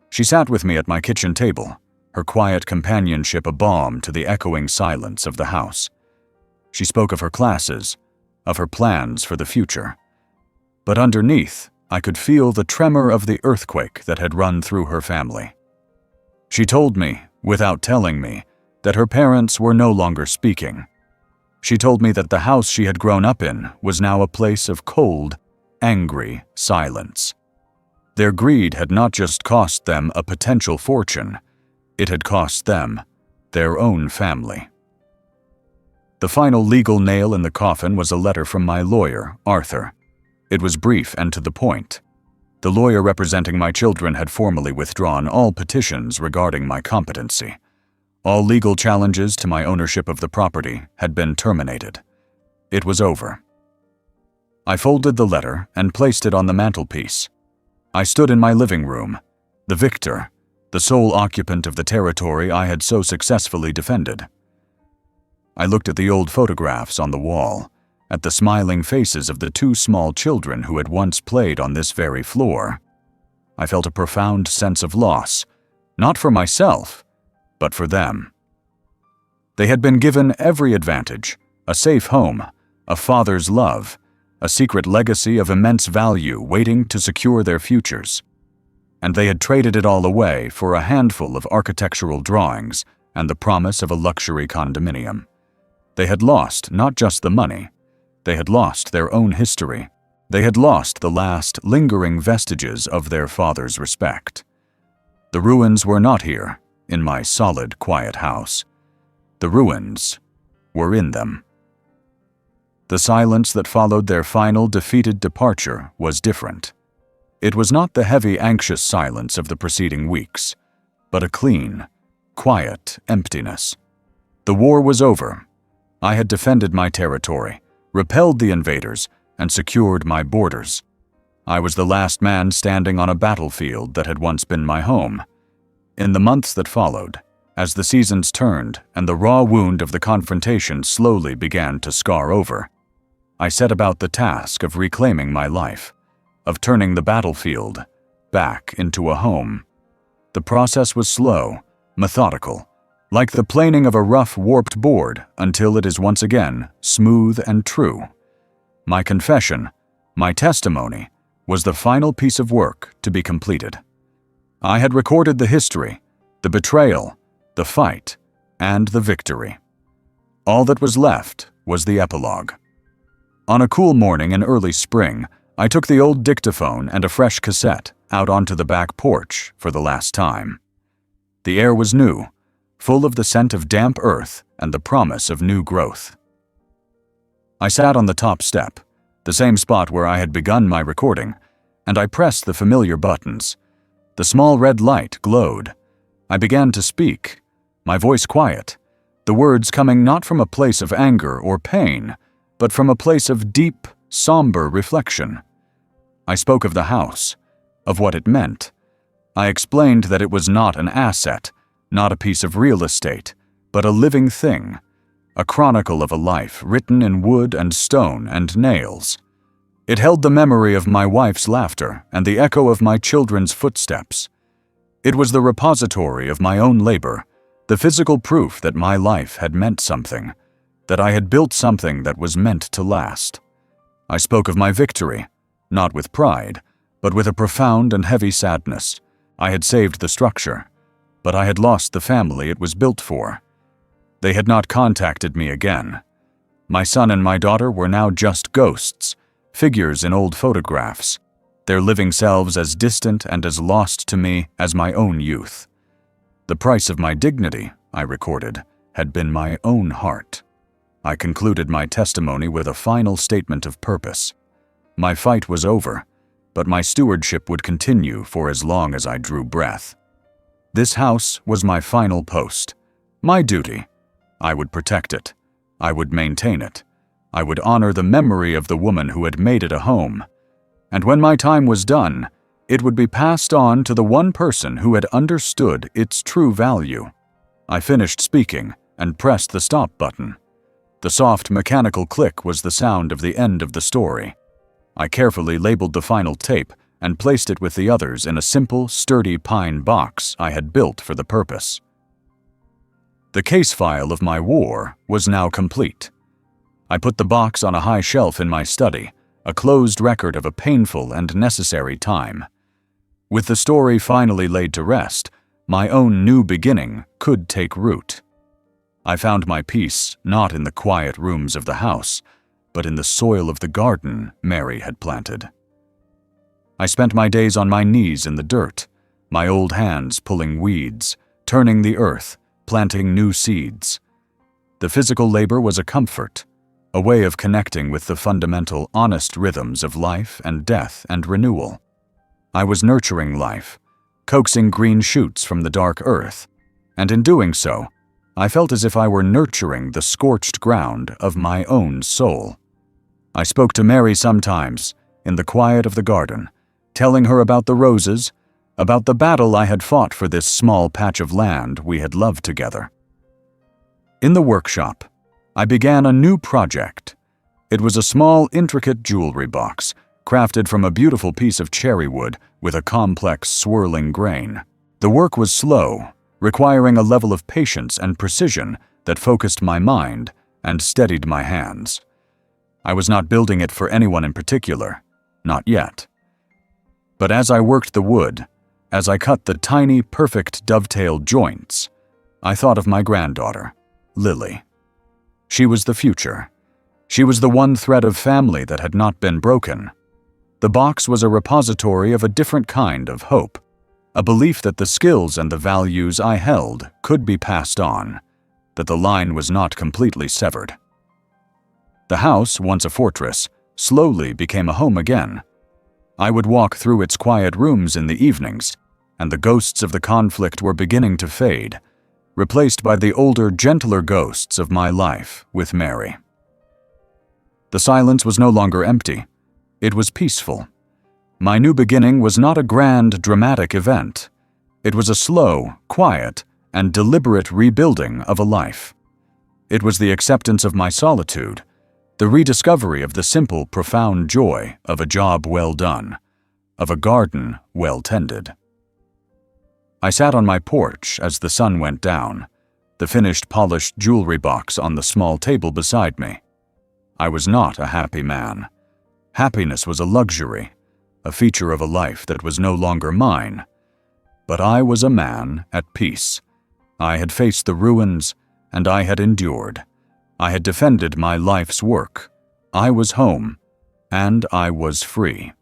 She sat with me at my kitchen table, her quiet companionship a balm to the echoing silence of the house. She spoke of her classes, of her plans for the future. But underneath, I could feel the tremor of the earthquake that had run through her family. She told me, without telling me, that her parents were no longer speaking. She told me that the house she had grown up in was now a place of cold, angry silence. Their greed had not just cost them a potential fortune, it had cost them their own family. The final legal nail in the coffin was a letter from my lawyer, Arthur. It was brief and to the point. The lawyer representing my children had formally withdrawn all petitions regarding my competency. All legal challenges to my ownership of the property had been terminated. It was over. I folded the letter and placed it on the mantelpiece. I stood in my living room, the victor, the sole occupant of the territory I had so successfully defended. I looked at the old photographs on the wall, at the smiling faces of the two small children who had once played on this very floor. I felt a profound sense of loss, not for myself, but for them. They had been given every advantage, a safe home, a father's love, a secret legacy of immense value waiting to secure their futures. And they had traded it all away for a handful of architectural drawings and the promise of a luxury condominium. They had lost not just the money, they had lost their own history, They had lost the last lingering vestiges of their father's respect. The ruins were not here, in my solid, quiet house. The ruins were in them. The silence that followed their final defeated departure was different. It was not the heavy, anxious silence of the preceding weeks, but a clean, quiet emptiness. The war was over. I had defended my territory, repelled the invaders, and secured my borders. I was the last man standing on a battlefield that had once been my home. In the months that followed, as the seasons turned and the raw wound of the confrontation slowly began to scar over, I set about the task of reclaiming my life, of turning the battlefield back into a home. The process was slow, methodical, like the planing of a rough, warped board until it is once again smooth and true. My confession, my testimony, was the final piece of work to be completed. I had recorded the history, the betrayal, the fight, and the victory. All that was left was the epilogue. On a cool morning in early spring, I took the old dictaphone and a fresh cassette out onto the back porch for the last time. The air was new, full of the scent of damp earth and the promise of new growth. I sat on the top step, the same spot where I had begun my recording, and I pressed the familiar buttons. The small red light glowed. I began to speak, my voice quiet, the words coming not from a place of anger or pain, but from a place of deep, somber reflection. I spoke of the house, of what it meant. I explained that it was not an asset, not a piece of real estate, but a living thing, a chronicle of a life written in wood and stone and nails. It held the memory of my wife's laughter and the echo of my children's footsteps. It was the repository of my own labor, the physical proof that my life had meant something, that I had built something that was meant to last. I spoke of my victory, not with pride, but with a profound and heavy sadness. I had saved the structure, but I had lost the family it was built for. They had not contacted me again. My son and my daughter were now just ghosts, figures in old photographs, their living selves as distant and as lost to me as my own youth. The price of my dignity, I recorded, had been my own heart. I concluded my testimony with a final statement of purpose. My fight was over, but my stewardship would continue for as long as I drew breath. This house was my final post, my duty. I would protect it. I would maintain it. I would honor the memory of the woman who had made it a home. And when my time was done, it would be passed on to the one person who had understood its true value. I finished speaking and pressed the stop button. The soft mechanical click was the sound of the end of the story. I carefully labeled the final tape and placed it with the others in a simple, sturdy pine box I had built for the purpose. The case file of my war was now complete. I put the box on a high shelf in my study, a closed record of a painful and necessary time. With the story finally laid to rest, my own new beginning could take root. I found my peace not in the quiet rooms of the house, but in the soil of the garden Mary had planted. I spent my days on my knees in the dirt, my old hands pulling weeds, turning the earth, planting new seeds. The physical labor was a comfort, a way of connecting with the fundamental, honest rhythms of life and death and renewal. I was nurturing life, coaxing green shoots from the dark earth, and in doing so, I felt as if I were nurturing the scorched ground of my own soul. I spoke to Mary sometimes, in the quiet of the garden, telling her about the roses, about the battle I had fought for this small patch of land we had loved together. In the workshop, I began a new project. It was a small, intricate jewelry box, crafted from a beautiful piece of cherry wood with a complex, swirling grain. The work was slow, requiring a level of patience and precision that focused my mind and steadied my hands. I was not building it for anyone in particular, not yet. But as I worked the wood, as I cut the tiny, perfect dovetail joints, I thought of my granddaughter, Lily. She was the future. She was the one thread of family that had not been broken. The box was a repository of a different kind of hope, a belief that the skills and the values I held could be passed on, that the line was not completely severed. The house, once a fortress, slowly became a home again. I would walk through its quiet rooms in the evenings, and the ghosts of the conflict were beginning to fade, replaced by the older, gentler ghosts of my life with Mary. The silence was no longer empty. It was peaceful. My new beginning was not a grand, dramatic event. It was a slow, quiet, and deliberate rebuilding of a life. It was the acceptance of my solitude, the rediscovery of the simple, profound joy of a job well done, of a garden well tended. I sat on my porch as the sun went down, the finished polished jewelry box on the small table beside me. I was not a happy man. Happiness was a luxury, a feature of a life that was no longer mine. But I was a man at peace. I had faced the ruins, and I had endured. I had defended my life's work. I was home, and I was free.